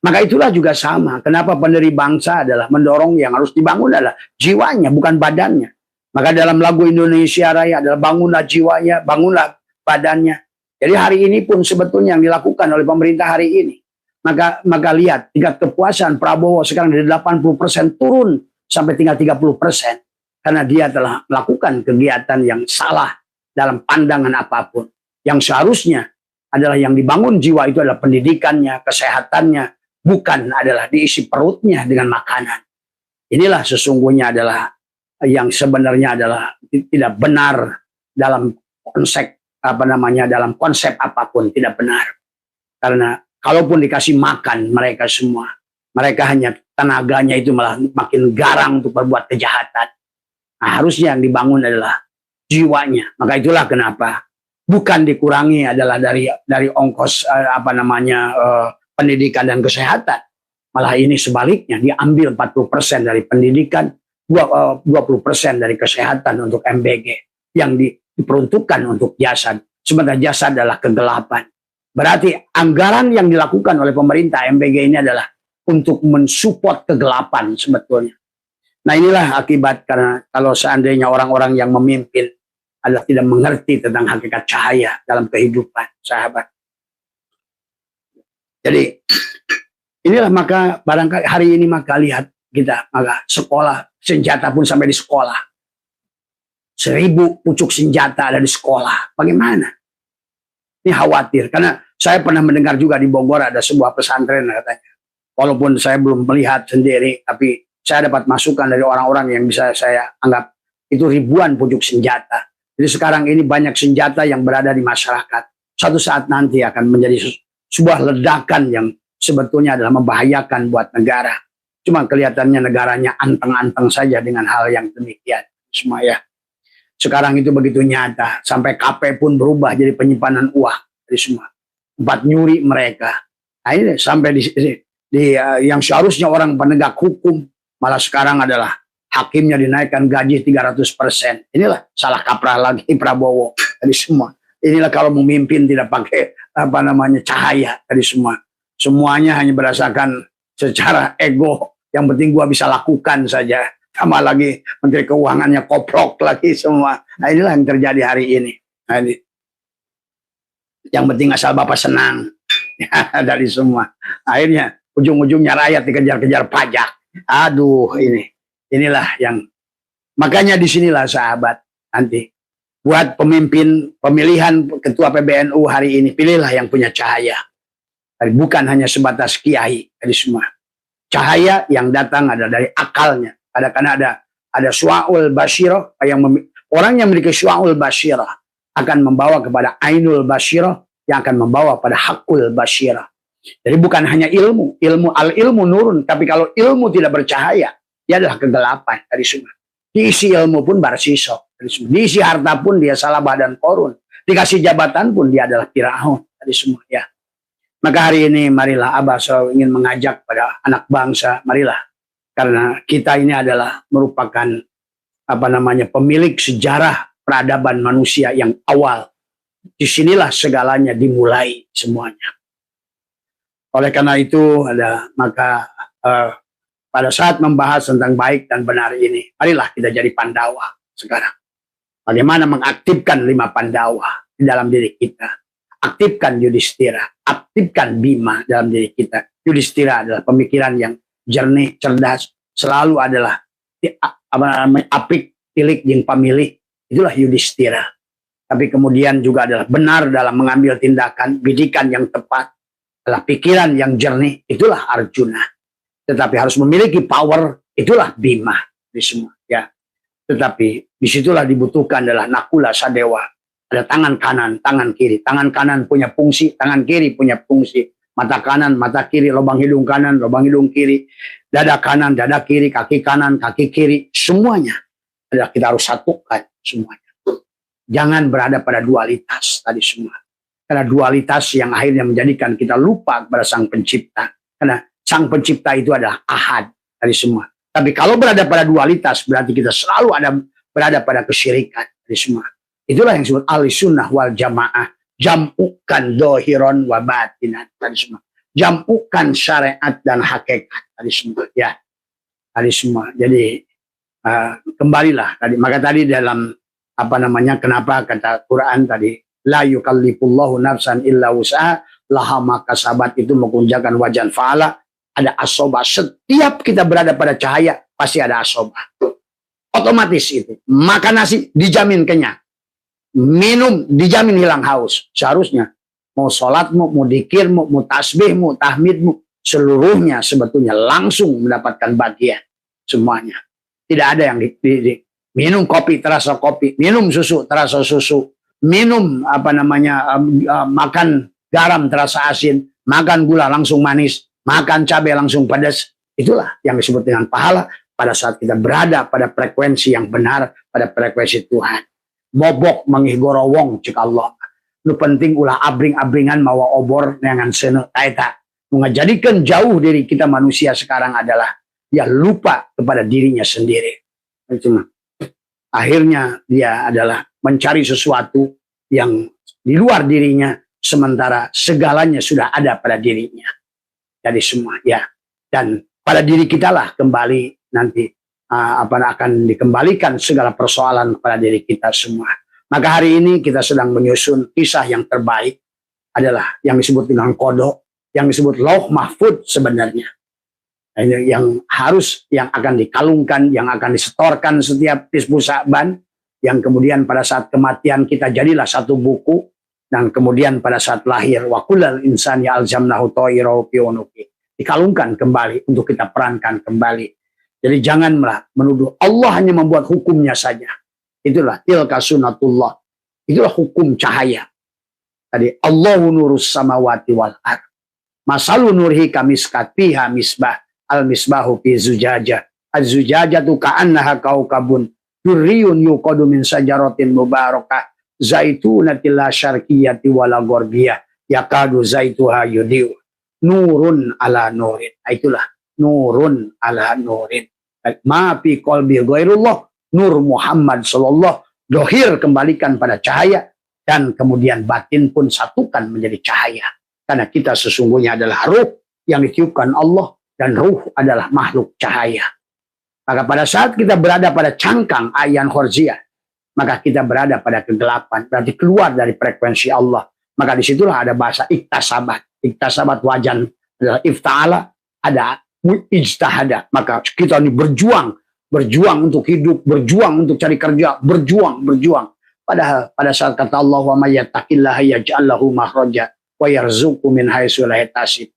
Maka itulah juga sama. Kenapa pendiri bangsa adalah mendorong yang harus dibangun adalah jiwanya, bukan badannya. Maka dalam lagu Indonesia Raya adalah bangunlah jiwanya, bangunlah badannya. Jadi hari ini pun sebetulnya yang dilakukan oleh pemerintah hari ini. Maka lihat tingkat kepuasan Prabowo sekarang dari 80% turun sampai tinggal 30%. Karena dia telah melakukan kegiatan yang salah dalam pandangan apapun. Yang seharusnya adalah yang dibangun jiwa itu adalah pendidikannya, kesehatannya, bukan adalah diisi perutnya dengan makanan. Inilah sesungguhnya adalah yang sebenarnya adalah tidak benar dalam konsep dalam konsep apapun tidak benar. Karena kalaupun dikasih makan mereka semua, mereka hanya tenaganya itu malah makin garang untuk berbuat kejahatan. Nah, harusnya yang dibangun adalah jiwanya. Maka itulah kenapa bukan dikurangi adalah dari ongkos pendidikan dan kesehatan. Malah ini sebaliknya diambil 40% dari pendidikan, 20% dari kesehatan untuk MBG yang diperuntukkan untuk jasad. Sementara jasad adalah kegelapan. Berarti anggaran yang dilakukan oleh pemerintah MBG ini adalah untuk mensupport kegelapan sebetulnya. Nah inilah akibat karena kalau seandainya orang-orang yang memimpin adalah tidak mengerti tentang hakikat cahaya dalam kehidupan, sahabat. Jadi inilah maka barangkali hari ini maka lihat kita, maka sekolah senjata pun sampai di sekolah. 1000 pucuk senjata ada di sekolah. Bagaimana? Ini khawatir karena saya pernah mendengar juga di Bogor ada sebuah pesantren katanya. Walaupun saya belum melihat sendiri, tapi saya dapat masukan dari orang-orang yang bisa saya anggap itu ribuan pucuk senjata. Jadi sekarang ini banyak senjata yang berada di masyarakat. Suatu saat nanti akan menjadi sebuah ledakan yang sebetulnya adalah membahayakan buat negara. Cuma kelihatannya negaranya anteng-anteng saja dengan hal yang demikian. Semua ya. Sekarang itu begitu nyata. Sampai KP pun berubah jadi penyimpanan uang. Dari semua. Tempat nyuri mereka. Nah ini sampai di yang seharusnya orang penegak hukum. Malah sekarang adalah hakimnya dinaikkan gaji 300%. Inilah salah kaprah lagi Prabowo. Dari semua. Inilah kalau memimpin tidak pakai cahaya. Dari semua. Semuanya hanya berdasarkan secara ego. Yang penting gua bisa lakukan saja. Sama lagi Menteri Keuangannya koplok lagi semua. Nah inilah yang terjadi hari ini. Nah, ini. Yang penting asal Bapak senang. Dari semua. Akhirnya ujung-ujungnya rakyat dikejar-kejar pajak. Aduh ini. Inilah yang. Makanya disinilah sahabat. Nanti. Buat pemimpin pemilihan ketua PBNU hari ini. Pilihlah yang punya cahaya. Bukan hanya sebatas kiai. Dari semua. Cahaya yang datang ada dari akalnya. Kadang-kadang ada syu'ul basyirah yang orang yang memiliki syu'ul basyirah akan membawa kepada ainul basyirah yang akan membawa pada hakul basyirah. Jadi bukan hanya ilmu al-ilmu nurun, tapi kalau ilmu tidak bercahaya, dia adalah kegelapan dari semua. Diisi ilmu pun barsiso, diisi harta pun dia salah badan korun, dikasih jabatan pun dia adalah Firaun dari semua ya. Maka hari ini marilah Abah selalu ingin mengajak pada anak bangsa, marilah. Karena kita ini adalah merupakan pemilik sejarah peradaban manusia yang awal. Disinilah segalanya dimulai semuanya. Oleh karena itu pada saat membahas tentang baik dan benar ini, marilah kita jadi Pandawa sekarang. Bagaimana mengaktifkan 5 Pandawa di dalam diri kita. Aktifkan Yudhistira, aktifkan Bima dalam diri kita. Yudhistira adalah pemikiran yang jernih, cerdas, selalu adalah apik, tilik, yang pamilih. Itulah Yudhistira. Tapi kemudian juga adalah benar dalam mengambil tindakan, bidikan yang tepat, adalah pikiran yang jernih, itulah Arjuna. Tetapi harus memiliki power, itulah Bima. Di semua, ya. Tetapi disitulah dibutuhkan adalah Nakula Sadewa. Ada tangan kanan, tangan kiri. Tangan kanan punya fungsi, tangan kiri punya fungsi. Mata kanan, mata kiri, lubang hidung kanan, lubang hidung kiri, dada kanan, dada kiri, kaki kanan, kaki kiri, semuanya adalah kita harus satukan semuanya. Jangan berada pada dualitas tadi semua. Karena dualitas yang akhirnya menjadikan kita lupa kepada Sang Pencipta. Karena Sang Pencipta itu adalah ahad tadi semua. Tapi kalau berada pada dualitas berarti kita selalu berada pada kesyirikan tadi semua. Itulah yang disebut Ahlussunnah wal Jamaah. Jam'ukan dohiron wa batinan tadi semua. Jam'ukan syariat dan hakikat tadi semua ya. Tadi semua. Jadi kembalilah tadi. Maka tadi dalam kenapa kata Quran tadi, la yukallifullahu nafsan illa wus'aha, laha ma kasabat, itu mengunjangkan wajan fa'ala, ada asobah. Setiap kita berada pada cahaya pasti ada asobah. Otomatis itu. Makan nasi dijamin kenyang. Minum dijamin hilang haus. Seharusnya mau sholatmu, mau dikirmu, mau tasbihmu, tahmidmu, seluruhnya sebetulnya langsung mendapatkan bagian semuanya. Tidak ada yang minum kopi terasa kopi, minum susu terasa susu, minum makan garam terasa asin, makan gula langsung manis, makan cabai langsung pedas. Itulah yang disebut dengan pahala pada saat kita berada pada frekuensi yang benar, pada frekuensi Tuhan. Bobok mangih gorowong cik Allah. Nu penting ulah abring-abringan mawa obor dengan sene taeta. Mengajadikan jauh diri kita manusia sekarang adalah dia lupa kepada dirinya sendiri. Cuma akhirnya dia adalah mencari sesuatu yang di luar dirinya, sementara segalanya sudah ada pada dirinya. Jadi semua ya. Dan pada diri kita lah kembali nanti akan dikembalikan segala persoalan kepada diri kita semua. Maka hari ini kita sedang menyusun kisah yang terbaik, adalah yang disebut dengan kodok, yang disebut lauh mahfud sebenarnya. Yang akan dikalungkan, yang akan disetorkan setiap Nisfu Sya'ban, yang kemudian pada saat kematian kita jadilah satu buku, dan kemudian pada saat lahir wa kullal insani alzamnahu ta'irahu fi unuqi, dikalungkan kembali untuk kita perankan kembali. Jadi janganlah menuduh Allah hanya membuat hukumnya saja. Itulah tilka sunnatullah. Itulah hukum cahaya. Tadi Allahu nurus samawati wal ardh. Masalu nurhi kamiskat fiha misbah. Al-misbahu fi zujajah. Az-zujajatu ka'annaha kaukabun durriyun yuqadu min sajaratin mubarakah zaitunatil la syarqiyati wala gharbiyah yakadu zaituha yudiu nurun ala nurin. Itulah nurun ala nurin. Ma fi qalbi ghairullah, nur Muhammad sallallahu, dohir kembalikan pada cahaya, dan kemudian batin pun satukan menjadi cahaya. Karena kita sesungguhnya adalah ruh yang ditiupkan Allah, dan ruh adalah makhluk cahaya. Maka pada saat kita berada pada cangkang ayan khorziyah, maka kita berada pada kegelapan, berarti keluar dari frekuensi Allah. Maka disitulah ada bahasa iktasabat. Iktasabat wajan adalah ifta'ala, ada ijtahada. Maka kita ini berjuang untuk hidup, berjuang untuk cari kerja, berjuang. Padahal pada saat kata Allah, wa may yattaqillaha yaj'al lahu makhraja wa yarzuqhu min haitsu la yahtasib.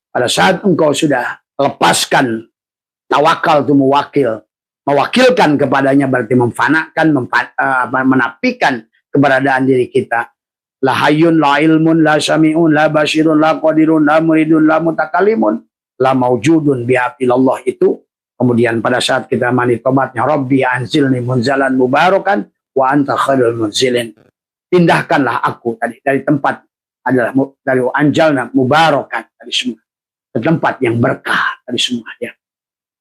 Pada saat engkau sudah lepaskan tawakal itu mewakilkan kepadanya, berarti memfanakan, menafikan keberadaan diri kita. La hayyun, la ilmun, la sami'un, la basirun, la qadirun, la muridun, la mutakalimun, la maujudun bihaqilallah. Itu kemudian pada saat kita mandi tobatnya, Rabbi anzilni munzalan mubarakan wa anta khairul munzilin. Pindahkanlah aku tadi dari tempat adalah dari anjalna mubarakan tadi semua, ke tempat yang berkah tadi semua ya.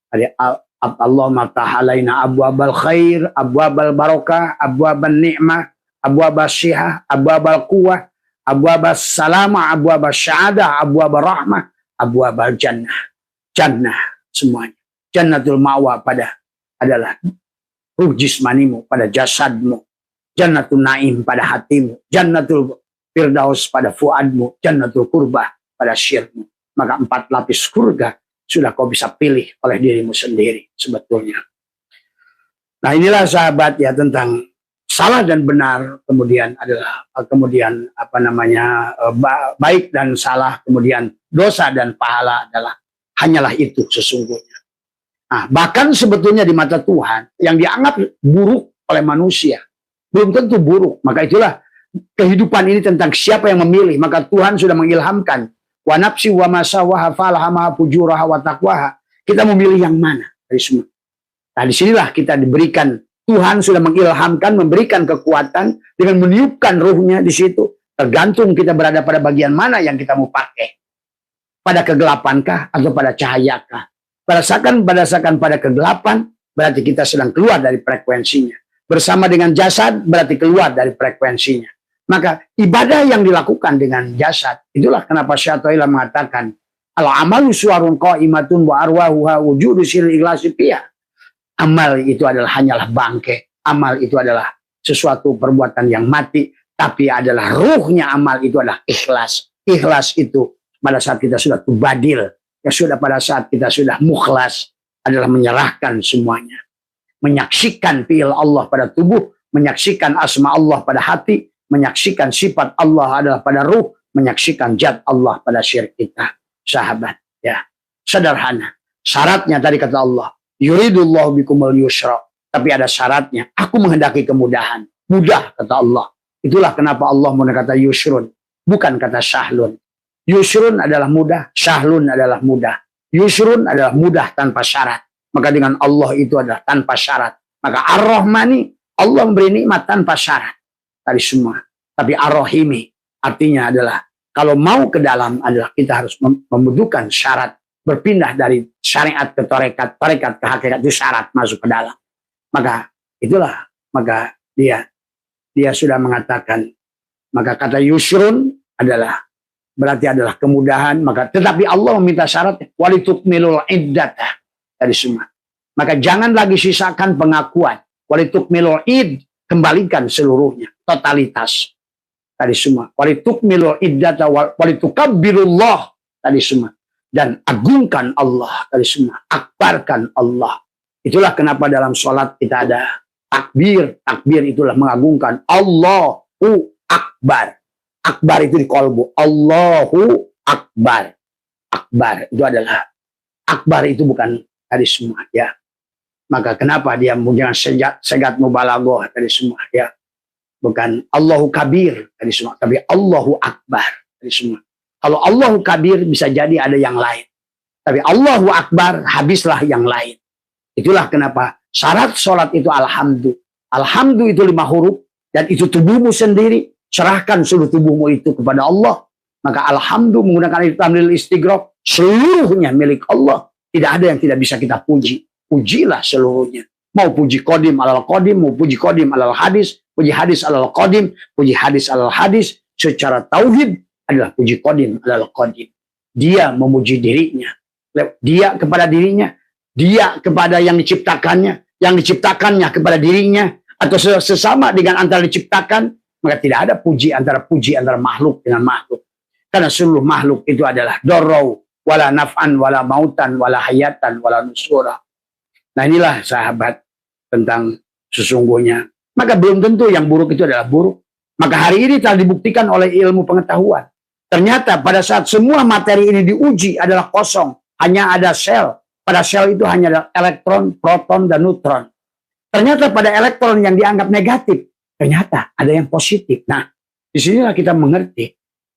Tadi Allahumma ta'alaina abwabal khair, abwabal barakah, abwabal ni'mah, abwabal syihah, abwabal quwwah, abwabal salama, abwabal syahadah, abwabal rahmah, abwabal jannah. Jannah semuanya. Jannatul ma'wa adalah ruh jismanimu, pada jasadmu. Jannatul naim pada hatimu. Jannatul firdaus pada fuadmu. Jannatul kurbah pada syirmu. Maka 4 lapis surga sudah kau bisa pilih oleh dirimu sendiri sebetulnya. Nah inilah sahabat ya tentang salah dan benar, kemudian adalah baik dan salah, kemudian dosa dan pahala adalah hanyalah itu sesungguhnya. Nah, bahkan sebetulnya di mata Tuhan yang dianggap buruk oleh manusia belum tentu buruk. Maka itulah kehidupan ini tentang siapa yang memilih. Maka Tuhan sudah mengilhamkan wa nafsi wa masawaha falaha fujuraha wa taqwaha. Kita memilih yang mana dari semua. Nah, disinilah kita diberikan, Tuhan sudah mengilhamkan, memberikan kekuatan dengan meniupkan ruhnya di situ. Tergantung kita berada pada bagian mana yang kita mau pakai. Pada kegelapankah atau pada cahayakah? Berdasarkan pada kegelapan, berarti kita sedang keluar dari frekuensinya. Bersama dengan jasad, berarti keluar dari frekuensinya. Maka ibadah yang dilakukan dengan jasad, itulah kenapa Syaikhul mengatakan, al-amalu suwarun qa'imatun wa arwahuha wujudu sirri ikhlasi fiha. Amal itu adalah hanyalah bangke. Amal itu adalah sesuatu perbuatan yang mati. Tapi adalah ruhnya amal itu adalah ikhlas. Ikhlas itu pada saat kita sudah tubadil. Ya sudah pada saat kita sudah mukhlas. Adalah menyerahkan semuanya. Menyaksikan fi'il Allah pada tubuh. Menyaksikan asma Allah pada hati. Menyaksikan sifat Allah adalah pada ruh. Menyaksikan zat Allah pada syirik kita. Sahabat. Ya. Sederhana. Syaratnya tadi kata Allah. Yuridullahu bikumul yusra. Tapi ada syaratnya. Aku menghendaki kemudahan. Mudah kata Allah. Itulah kenapa Allah menggunakan kata yusrun. Bukan kata syahlun. Yusrun adalah mudah. Syahlun adalah mudah. Yusrun adalah mudah tanpa syarat. Maka dengan Allah itu adalah tanpa syarat. Maka Ar-Rahmani, Allah memberi nikmat tanpa syarat. Tadi semua. Tapi Ar-Rahimi artinya adalah kalau mau ke dalam adalah kita harus membutuhkan syarat. Berpindah dari syariat ke tarekat. Tarekat ke hakikat itu syarat masuk ke dalam. Maka itulah. Maka dia sudah mengatakan. Maka kata yusrun adalah berarti adalah kemudahan. Maka tetapi Allah meminta syarat walitukmilul iddata dari semua. Maka jangan lagi sisakan pengakuan. Walitukmilul id, kembalikan seluruhnya, totalitas tadi semua. Walitukmilul iddata walitukabbirullah tadi semua. Dan agungkan Allah tadi semua. Akbarkan Allah. Itulah kenapa dalam sholat kita ada takbir. Takbir itulah mengagungkan Allahu Akbar. Akbar itu di kolbu. Allahu Akbar. Akbar itu adalah. Akbar itu bukan tadi semua ya. Maka kenapa dia menggunakan segat mubalaghah tadi semua ya. Bukan Allahu Kabir tadi semua. Tapi Allahu Akbar tadi semua. Kalau Allahu Kabir bisa jadi ada yang lain. Tapi Allahu Akbar habislah yang lain. Itulah kenapa syarat sholat itu alhamdu. Alhamdu itu 5 huruf. Dan itu tubuhmu sendiri. Serahkan seluruh tubuhmu itu kepada Allah. Maka alhamdu menggunakan tamlil istighraq. Seluruhnya milik Allah. Tidak ada yang tidak bisa kita puji. Pujilah seluruhnya. Mau puji qadim alal qadim. Mau puji qadim alal hadis. Puji hadis alal qadim. Puji hadis alal hadis. Secara tauhid adalah puji qadim alal qadim. Dia memuji dirinya. Dia kepada dirinya. Dia kepada yang diciptakannya. Yang diciptakannya kepada dirinya. Atau sesama dengan antara diciptakan. Maka tidak ada puji antara makhluk dengan makhluk. Karena seluruh makhluk itu adalah dorau. Wala naf'an, wala mautan, wala hayatan, wala nusura. Nah inilah sahabat tentang sesungguhnya. Maka belum tentu yang buruk itu adalah buruk. Maka hari ini telah dibuktikan oleh ilmu pengetahuan. Ternyata pada saat semua materi ini diuji adalah kosong. Hanya ada sel. Pada sel itu hanya ada elektron, proton, dan neutron. Ternyata pada elektron yang dianggap negatif, ternyata ada yang positif. Nah, disinilah kita mengerti.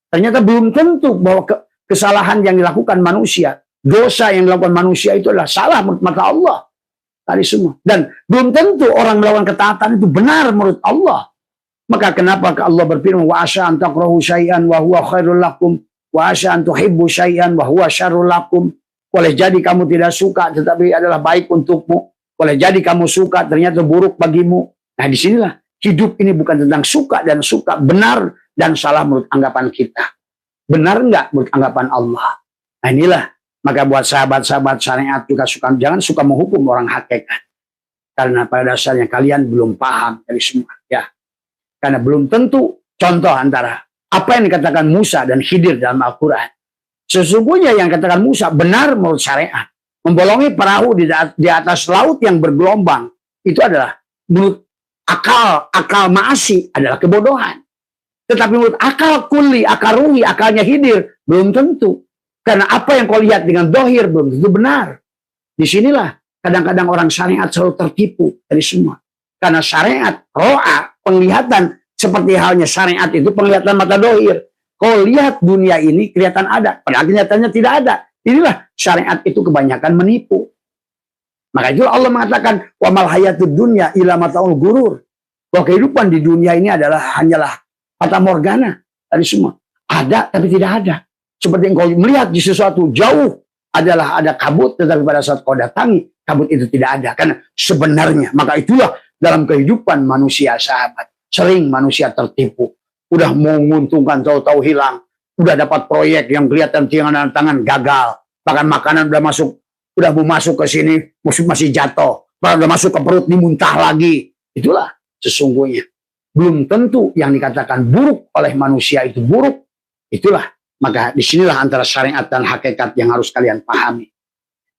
Ternyata belum tentu bahwa kesalahan yang dilakukan manusia, dosa yang dilakukan manusia itu adalah salah menurut mata Allah. Tadi semua. Dan belum tentu orang melakukan ketaatan itu benar menurut Allah. Maka kenapa Allah berfirman wa asa an takrahu syai'an wa huwa khairul lakum wa asa an tuhibbu syai'an wa huwa syarrul lakum. Boleh jadi kamu tidak suka tetapi adalah baik untukmu. Boleh jadi kamu suka ternyata buruk bagimu. Nah disinilah hidup ini bukan tentang suka dan suka, benar dan salah menurut anggapan kita. Benar enggak menurut anggapan Allah. Nah inilah. Maka buat sahabat-sahabat syariat juga jangan suka menghukum orang hakikat. Karena pada dasarnya kalian belum paham dari semua. Ya. Karena belum tentu contoh antara apa yang dikatakan Musa dan Khidir dalam Al-Quran. Sesungguhnya yang dikatakan Musa benar menurut syariat. Membolongi perahu di atas laut yang bergelombang. Itu adalah menurut akal maasi adalah kebodohan. Tetapi menurut akal kulli, akal ruhi, akalnya Khidir belum tentu. Karena apa yang kau lihat dengan dohir belum tentu benar. Disinilah kadang-kadang orang syariat selalu tertipu dari semua. Karena syariat, ro'a, penglihatan seperti halnya syariat itu penglihatan mata dohir. Kau lihat dunia ini kelihatan ada, padahal kenyataannya tidak ada. Inilah syariat itu kebanyakan menipu. Maka itu Allah mengatakan wa mal hayatud dunya illa mataul gurur. Bahwa kehidupan di dunia ini hanyalah fata morgana dari semua. Ada tapi tidak ada. Seperti engkau melihat di sesuatu jauh adalah ada kabut, tetapi pada saat kau datangi, kabut itu tidak ada. Karena sebenarnya, maka itulah dalam kehidupan manusia sahabat. Sering manusia tertipu. Udah mau menguntungkan, tahu-tahu hilang. Udah dapat proyek yang kelihatan tangan gagal. Bahkan makanan udah mau masuk ke sini, masih jatuh. Udah masuk ke perut dimuntah lagi. Itulah sesungguhnya. Belum tentu yang dikatakan buruk oleh manusia itu buruk. Itulah. Maka disinilah antara syariat dan hakikat yang harus kalian pahami.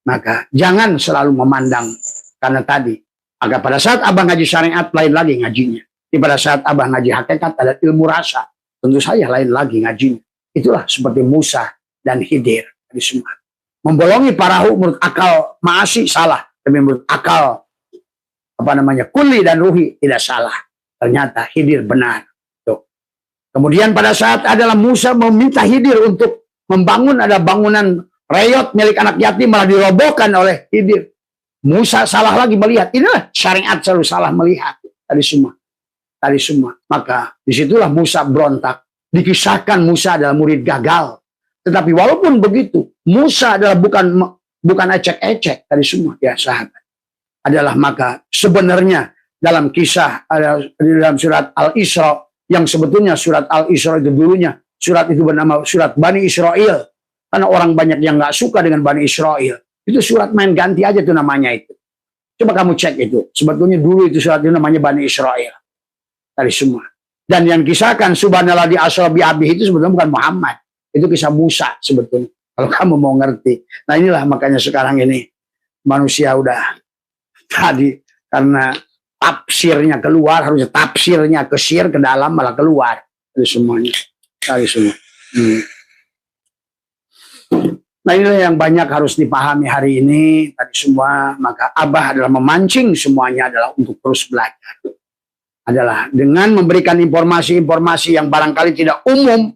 Maka jangan selalu memandang. Karena tadi. Maka pada saat abang ngaji syariat, lain lagi ngajinya. Pada saat abang ngaji hakikat, ada ilmu rasa. Tentu saja lain lagi ngajinya. Itulah seperti Musa dan Khidir. Tadi semua. Membolongi perahu menurut akal maasi salah. Tapi menurut akal kulli dan ruhi tidak salah. Ternyata Khidir benar. Tuh. Kemudian pada saat adalah Musa meminta Khidir untuk membangun ada bangunan reyot milik anak yatim malah dirobohkan oleh Khidir. Musa salah lagi melihat. Inilah syariat selalu salah melihat. Tadi semua. Maka disitulah Musa berontak. Dikisahkan Musa adalah murid gagal. Tetapi walaupun begitu, Musa adalah bukan ecek-ecek tadi semua ya sahabat. Adalah maka sebenarnya dalam kisah dalam surat Al-Isra yang sebetulnya surat Al-Isra itu dulunya surat itu bernama surat Bani Israel. Karena orang banyak yang nggak suka dengan Bani Israel. Itu surat main ganti aja tuh namanya itu. Coba kamu cek itu. Sebetulnya dulu itu surat itu namanya Bani Israel. Tadi semua. Dan yang kisahkan subhanallah di asra bi abih itu sebetulnya bukan Muhammad. Itu kisah Musa sebetulnya. Kalau kamu mau ngerti. Nah inilah makanya sekarang ini manusia udah tadi karena tafsirnya keluar, harusnya tafsirnya kesir ke dalam malah keluar. Tadi semuanya. Tadi semua. Nah inilah yang banyak harus dipahami hari ini. Tadi semua. Maka Abah adalah memancing semuanya adalah untuk terus belajar. Adalah dengan memberikan informasi-informasi yang barangkali tidak umum,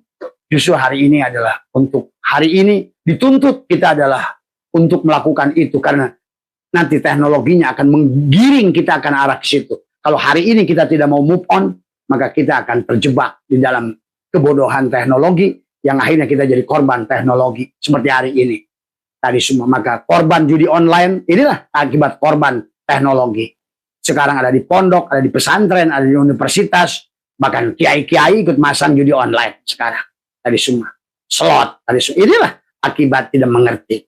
justru hari ini adalah untuk hari ini dituntut kita adalah untuk melakukan itu karena nanti teknologinya akan menggiring kita akan arah ke situ. Kalau hari ini kita tidak mau move on, maka kita akan terjebak di dalam kebodohan teknologi yang akhirnya kita jadi korban teknologi seperti hari ini. Tadi semua maka korban judi online inilah akibat korban teknologi. Sekarang ada di pondok, ada di pesantren, ada di universitas, bahkan kiai-kiai ikut masang judi online sekarang. Tadi semua slot, tadi semua. Inilah akibat tidak mengerti.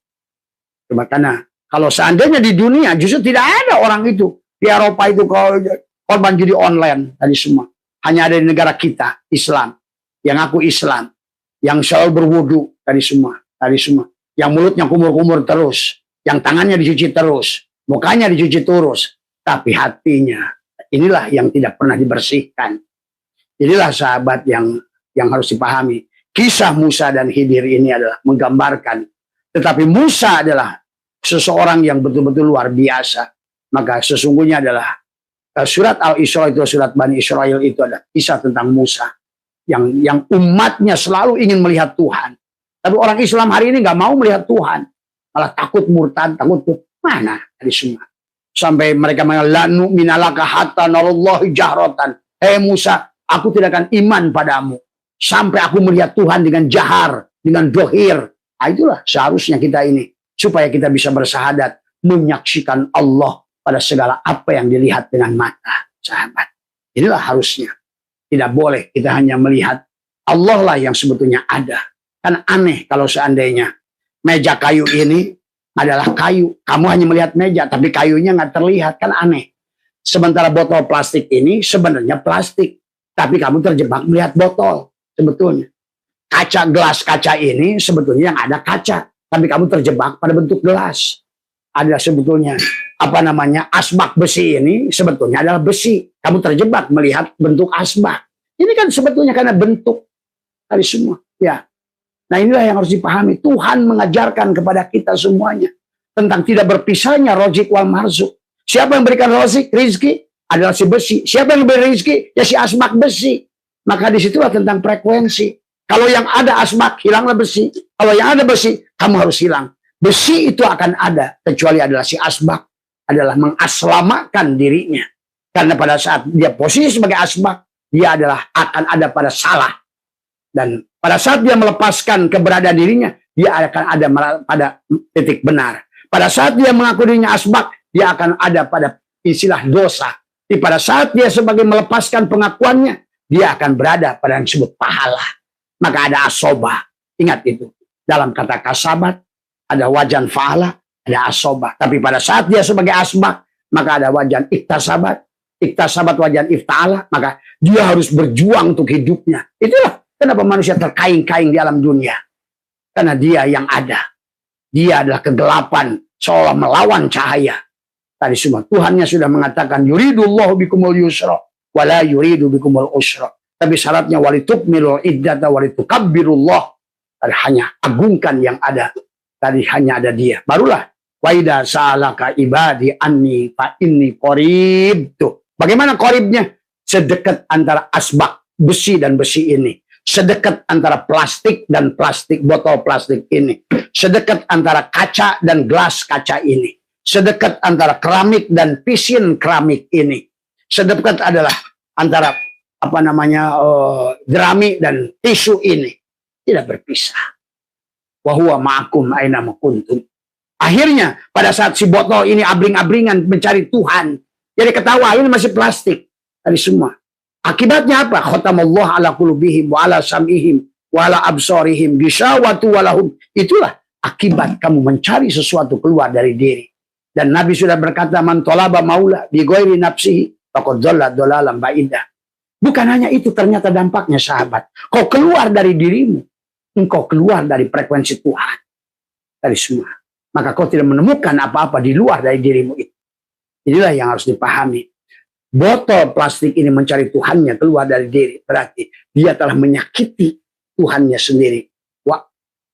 Cuma karena kalau seandainya di dunia justru tidak ada orang itu di Eropa itu korban judi online tadi semua. Hanya ada di negara kita Islam, yang aku Islam, yang selalu berwudu tadi semua, yang mulutnya kumur-kumur terus, yang tangannya dicuci terus, mukanya dicuci terus. Tapi hatinya, inilah yang tidak pernah dibersihkan. Inilah sahabat yang harus dipahami. Kisah Musa dan Khidir ini adalah menggambarkan. Tetapi Musa adalah seseorang yang betul-betul luar biasa. Maka sesungguhnya adalah surat Al-Isra itu, surat Bani Israel itu adalah kisah tentang Musa. Yang umatnya selalu ingin melihat Tuhan. Tapi orang Islam hari ini nggak mau melihat Tuhan. Malah takut murtad, takut mana dari semua. Sampai mereka mengatakan la minalaka hatta narallahi jahratan. Hei Musa, aku tidak akan iman padamu sampai aku melihat Tuhan dengan jahar, dengan dohir. Nah, itulah seharusnya kita ini supaya kita bisa bersahadat menyaksikan Allah pada segala apa yang dilihat dengan mata, sahabat. Inilah harusnya. Tidak boleh kita hanya melihat Allah lah yang sebetulnya ada. Kan aneh kalau seandainya meja kayu ini adalah kayu. Kamu hanya melihat meja, tapi kayunya nggak terlihat. Kan aneh. Sementara botol plastik ini sebenarnya plastik. Tapi kamu terjebak melihat botol. Sebetulnya. Gelas kaca ini sebetulnya yang ada kaca. Tapi kamu terjebak pada bentuk gelas. Ada sebetulnya, asbak besi ini sebetulnya adalah besi. Kamu terjebak melihat bentuk asbak. Ini kan sebetulnya karena bentuk. Tadi semua. Ya. Nah inilah yang harus dipahami. Tuhan mengajarkan kepada kita semuanya. Tentang tidak berpisahnya rozik wal marzuk. Siapa yang berikan rizki adalah si besi. Siapa yang beri rizki? Ya si asbak besi. Maka disitulah tentang frekuensi. Kalau yang ada asbak, hilanglah besi. Kalau yang ada besi, kamu harus hilang. Besi itu akan ada. Kecuali adalah si asbak. Adalah mengaslamakan dirinya. Karena pada saat dia posisi sebagai asbak, dia adalah akan ada pada salah. Dan pada saat dia melepaskan keberadaan dirinya, dia akan ada pada titik benar. Pada saat dia mengaku dirinya asbak, dia akan ada pada istilah dosa. Tapi pada saat dia sebagai melepaskan pengakuannya, dia akan berada pada yang disebut pahala. Maka ada asobah. Ingat itu. Dalam kata kasabat, ada wajan fa'ala, ada asobah. Tapi pada saat dia sebagai asbak, maka ada wajan iktasabat. Iktasabat wajan ifta'ala, maka dia harus berjuang untuk hidupnya. Itulah kenapa manusia terkaing-kaing di alam dunia. Karena dia yang ada. Dia adalah kegelapan, seolah melawan cahaya. Tadi semua Tuhannya sudah mengatakan yuridullahu bikumul yusra wala yuridu bikumul usra. Tapi syaratnya walitukmilul iddata walitukabbirullah. Tadi hanya agungkan yang ada. Tadi hanya ada dia. Barulah wa idza sa'alaka ibadi anni fa inni qarib. Tuh. Bagaimana qaribnya? Sedekat antara asbak besi dan besi ini. Sedekat antara plastik dan plastik, botol plastik ini. Sedekat antara kaca dan gelas kaca ini. Sedekat antara keramik dan pisin keramik ini. Sedekat adalah antara jerami dan tisu ini. Tidak berpisah. Wa huwa ma'akum aina ma kuntum. Akhirnya pada saat si botol ini abring-abringan mencari Tuhan, jadi ketawa ini masih plastik. Tadi semua. Akibatnya apa? Khatamallah ala qulubihim wa ala sam'ihim wa ala absarihim ghishawatu walahum. Itulah akibat kamu mencari sesuatu keluar dari diri. Dan Nabi sudah berkata man talaba maula bi ghairi nafsihi faqad dhalla dhalalan ba'idah. Bukan hanya itu, ternyata dampaknya sahabat. Kau keluar dari dirimu, engkau keluar dari frekuensi Tuhan. Dari semua. Maka kau tidak menemukan apa-apa di luar dari dirimu itu. Inilah yang harus dipahami. Botol plastik ini mencari Tuhannya keluar dari diri. Berarti dia telah menyakiti Tuhannya sendiri. Wah,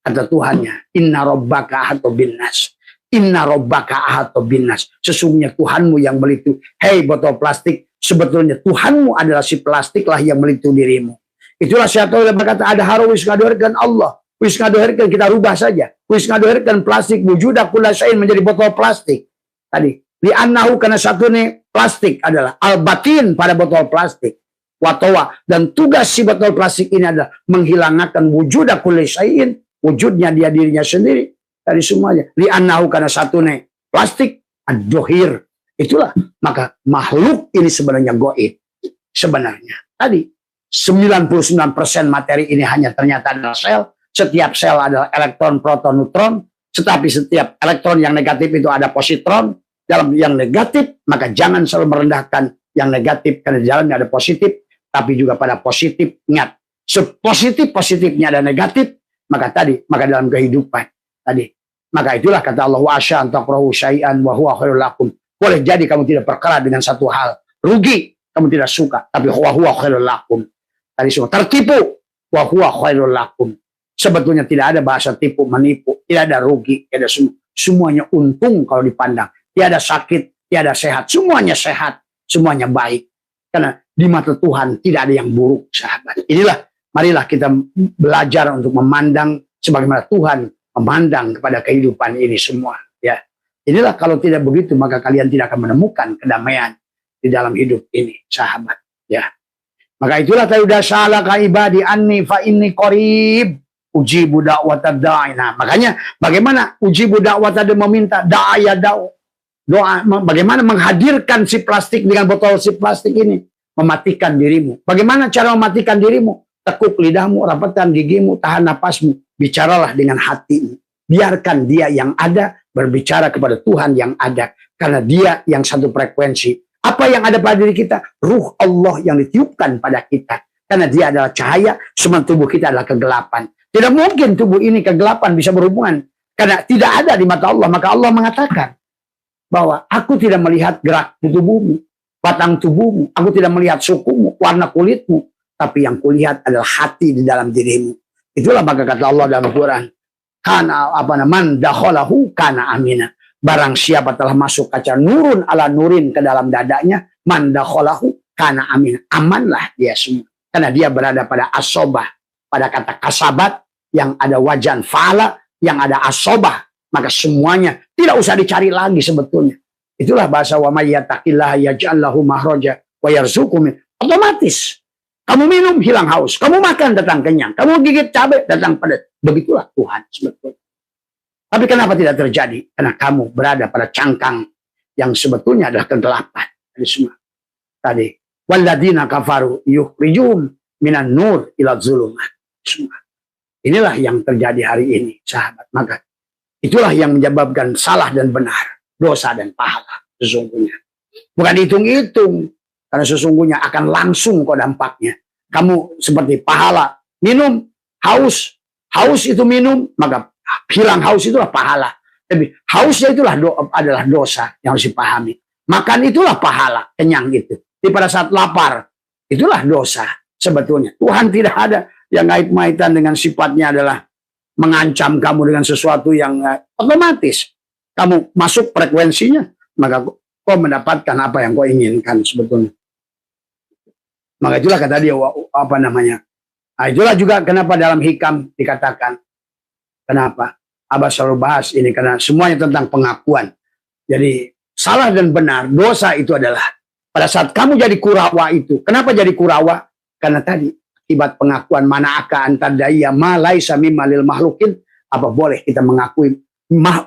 kata Tuhannya, inna rabbaka ahata binnas. Inna rabbaka ahata binnas. Sesungguhnya Tuhanmu yang melitu. Hei botol plastik, sebetulnya Tuhanmu adalah si plastik lah yang melitu dirimu. Itulah syaitan berkata ada haru wis ngadoherkan Allah. Wis ngadoherkan, kita rubah saja. Wis ngadoherkan plastik wujuda kulla syai'in menjadi botol plastik. Tadi li'annahu karena satu nih plastik adalah al-batin pada botol plastik. Watawa, dan tugas si botol plastik ini adalah menghilangkan wujuda kulla syai'in, wujudnya dia dirinya sendiri. Tadi semuanya. Li'annahu karena satu nih plastik ad-dohir. Itulah maka makhluk ini sebenarnya goib. Sebenarnya tadi 99% materi ini hanya ternyata adalah sel. Setiap sel adalah elektron, proton, neutron. Tetapi setiap elektron yang negatif itu ada positron. Dalam yang negatif, maka jangan selalu merendahkan yang negatif. Karena di dalamnya ada positif. Tapi juga pada positif, ingat. Sepositif-positifnya ada negatif. Maka dalam kehidupan. Maka itulah kata Allah. Wa asya antakrahu syai'an wa huwa khairul lakum. Boleh jadi kamu tidak perkara dengan satu hal. Rugi, kamu tidak suka. Tapi wa huwa khairul lakum. Tadi semua tertipu. Wa huwa khairul lakum. Sebetulnya tidak ada bahasa tipu, menipu. Tidak ada rugi. Tidak ada semuanya untung kalau dipandang. Tidak ada sakit, tidak ada sehat. Semuanya sehat. Semuanya baik. Karena di mata Tuhan tidak ada yang buruk, sahabat. Inilah, marilah kita belajar untuk memandang sebagaimana Tuhan memandang kepada kehidupan ini semua. Ya. Inilah kalau tidak begitu, maka kalian tidak akan menemukan kedamaian di dalam hidup ini, sahabat. Ya. Maka itulah tayudah salaka ibadi anni fa inni qarib. Ujibu da'watad da'i. Nah, makanya bagaimana ujibu da'watad meminta da'aya doa. Bagaimana menghadirkan si plastik dengan botol si plastik ini? Mematikan dirimu. Bagaimana cara mematikan dirimu? Tekuk lidahmu, rapatkan gigimu, tahan napasmu. Bicaralah dengan hatimu. Biarkan dia yang ada berbicara kepada Tuhan yang ada. Karena dia yang satu frekuensi. Apa yang ada pada diri kita? Ruh Allah yang ditiupkan pada kita. Karena dia adalah cahaya, semua tubuh kita adalah kegelapan. Tidak mungkin tubuh ini kegelapan bisa berhubungan. Karena tidak ada di mata Allah. Maka Allah mengatakan bahwa aku tidak melihat gerak di tubuhmu, batang tubuhmu. Aku tidak melihat sukumu, warna kulitmu. Tapi yang kulihat adalah hati di dalam dirimu. Itulah maka kata Allah dalam Al-Quran. Man dakhalahu kana amina. Barang siapa telah masuk kaca nurun ala nurin ke dalam dadanya. Man dakhalahu kana amina. Amanlah dia semua. Karena dia berada pada asobah. Pada kata kasabat, yang ada wajan fa'ala, yang ada asobah, maka semuanya tidak usah dicari lagi sebetulnya. Itulah bahasa wa may yattaqillaha yaj'al lahu makhraja wa yarzuqhu min. Otomatis. Kamu minum hilang haus, kamu makan datang kenyang, kamu gigit cabai datang pedas. Begitulah Tuhan sebetulnya. Tapi kenapa tidak terjadi? Karena kamu berada pada cangkang yang sebetulnya adalah kegelapan. Tadi walladzina kafaru yukhrijuhum minan nur ila dzulumat. Semua. Inilah yang terjadi hari ini, sahabat. Maka itulah yang menyebabkan salah dan benar, dosa dan pahala sesungguhnya. Bukan dihitung-hitung. Karena sesungguhnya akan langsung kok dampaknya. Kamu seperti pahala. Minum, haus. Haus itu minum, maka hilang haus itulah pahala. Tapi hausnya itulah adalah dosa yang harus dipahami. Makan itulah pahala, kenyang itu. Tapi pada saat lapar, itulah dosa sebetulnya. Tuhan tidak ada yang ngait-ngaitan dengan sifatnya adalah mengancam kamu dengan sesuatu yang otomatis. Kamu masuk frekuensinya, maka kau mendapatkan apa yang kau inginkan sebetulnya. Maka itulah kata dia, apa namanya. Nah, itulah juga kenapa dalam hikam dikatakan, kenapa Abah selalu bahas ini, karena semuanya tentang pengakuan. Jadi salah dan benar, dosa itu adalah pada saat kamu jadi kurawa itu. Kenapa jadi kurawa? Karena tadi akibat pengakuan mana'aka antadaiya ma laisa mimma lil makhlukin. Apa boleh kita mengakui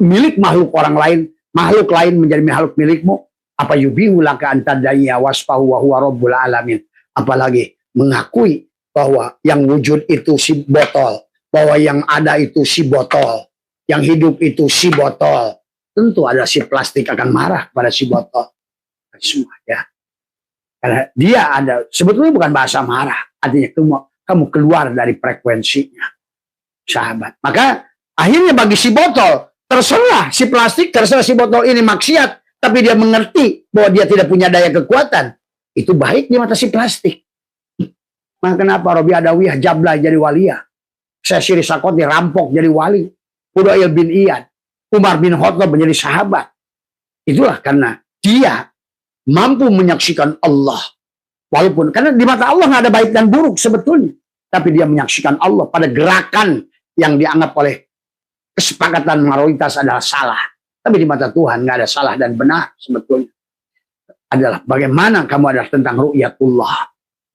milik makhluk orang lain, makhluk lain menjadi makhluk milikmu? Apa yubihu laka antadaiya wasfahu wa huwa rabbul alamin. Apalagi mengakui bahwa yang wujud itu si botol, bahwa yang ada itu si botol, yang hidup itu si botol. Tentu ada si plastik akan marah pada si botol. Semua ya. Karena dia ada, sebetulnya bukan bahasa marah. Artinya kamu keluar dari frekuensinya. Sahabat. Maka akhirnya bagi si botol, terserah si plastik, terserah si botol ini maksiat. Tapi dia mengerti bahwa dia tidak punya daya kekuatan. Itu baik di mata si plastik. Maka kenapa Robi Adawiyah Jablay jadi waliyah? Syekh Sakoti rampok jadi wali. Fudail bin Iyad, Umar bin Khattab menjadi sahabat. Itulah karena dia mampu menyaksikan Allah. Walaupun, karena di mata Allah nggak ada baik dan buruk sebetulnya. Tapi dia menyaksikan Allah pada gerakan yang dianggap oleh kesepakatan mayoritas adalah salah. Tapi di mata Tuhan nggak ada salah dan benar sebetulnya. Adalah bagaimana kamu adalah tentang ru'yatullah.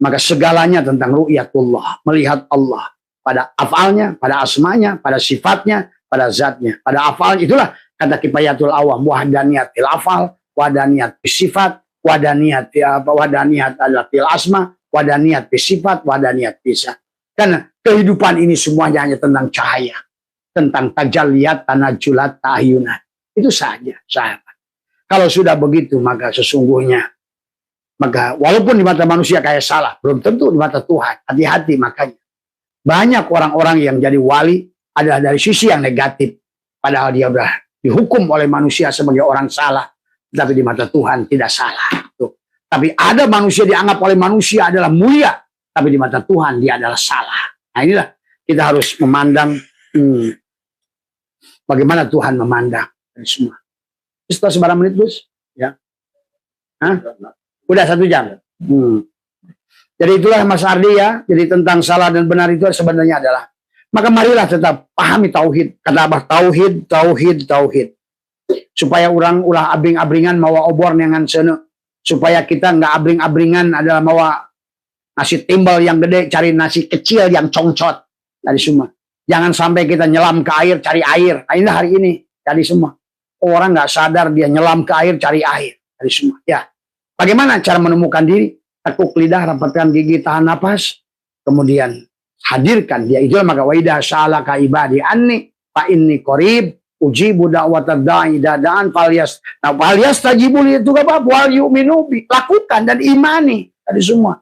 Maka segalanya tentang ru'yatullah. Melihat Allah. Pada afalnya, pada asmanya, pada sifatnya, pada zatnya. Pada afal itulah kata Kifayatul Awam, wahdaniyat fil afal, wahdaniyat fil sifat, wahdaniyat adalah fil asma, wahdaniyat fil sifat, wahdaniyat fil zat. Karena kehidupan ini semuanya hanya tentang cahaya, tentang tajalliyat, tanajulat, ta'ayunat. Itu saja, sahabat. Kalau sudah begitu, maka sesungguhnya, maka walaupun di mata manusia kayak salah, belum tentu di mata Tuhan. Hati-hati makanya. Banyak orang-orang yang jadi wali adalah dari sisi yang negatif. Padahal dia sudah dihukum oleh manusia sebagai orang salah. Tapi di mata Tuhan tidak salah. Tuh. Tapi ada manusia dianggap oleh manusia adalah mulia. Tapi di mata Tuhan dia adalah salah. Nah inilah kita harus memandang bagaimana Tuhan memandang dari semua. Setelah sebarang menit, Gus? Ya. Hah? Udah 1 jam. Jadi itulah Mas Ardi ya. Jadi tentang salah dan benar itu sebenarnya adalah. Maka marilah tetap pahami tauhid. Kata Abah, tauhid, tauhid, tauhid. Supaya orang ulah abring-abringan mawa obor dengan sana. Supaya kita nggak abring-abringan adalah mawa nasi timbal yang gede, cari nasi kecil yang congcot. Tadi semua. Jangan sampai kita nyelam ke air, cari air. Nah, ini hari ini. Tadi semua. Orang nggak sadar dia nyelam ke air, cari air. Tadi semua. Ya. Bagaimana cara menemukan diri? Tekuk lidah, rapatkan gigi, tahan napas, kemudian hadirkan dia. Itulah maka waidah sa'alaka ibadi anni fa inni qarib ujibu da'watad da'i dadaan falyas. Nah, falyas tajibul itu apa? Wal yu'minu bi. Lakukan dan imani. Tadi semua.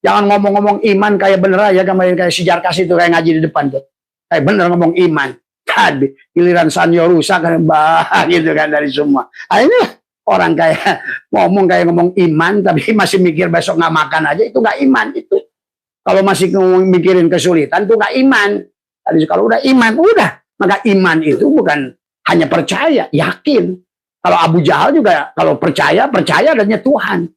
Jangan ngomong-ngomong iman kayak bener aja kayak sijar kasih itu kayak ngaji di depan tuh. Kayak bener ngomong iman. Tadi giliran sanyo rusak kan gitu kan dari semua. Nah, inilah orang kayak ngomong iman tapi masih mikir besok nggak makan aja, itu nggak iman itu. Kalau masih mikirin kesulitan itu nggak iman. Tadi kalau udah iman udah, maka iman itu bukan hanya percaya, yakin. Kalau Abu Jahal juga kalau percaya adanya Tuhan.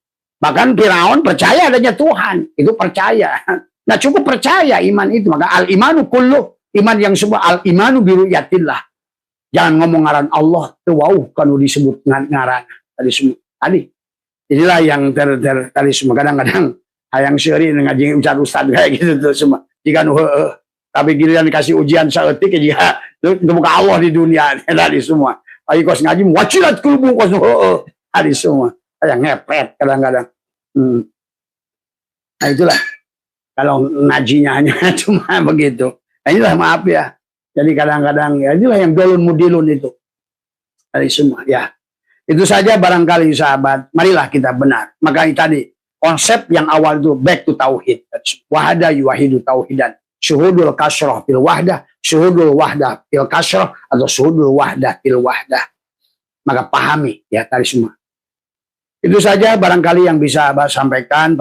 Bahkan Firaun percaya adanya Tuhan, itu percaya. Nah cukup percaya iman itu, maka al imanu kullu, iman yang semua al imanu biru'yatillah. Jangan ngomong ngaran Allah, itu wow kalau disebut ngaran. Tadi inilah yang tadi semua kadang-kadang hayang syari ngaji ucar ustad kayak gitu tuh semua jika tapi giliran dikasih ujian saeutik ya itu muka Allah di dunia tadi semua ayo kos ngaji wacilat kulbu kos tadi semua kayak ngepet kadang-kadang nah itulah kalau ngajinya hanya cuma begitu nah, inilah maaf ya jadi kadang-kadang ya inilah yang dolun mudilun itu tadi semua ya. Itu saja barangkali sahabat, marilah kita benar. Maka tadi konsep yang awal itu back to tauhid. Wahada yuwahidu tauhidan. Syuhudul kasroh fil wahdah, syuhudul wahdah fil kasroh, atau syuhudul wahdah fil wahdah. Maka pahami ya tadi semua. Itu saja barangkali yang bisa Abah sampaikan.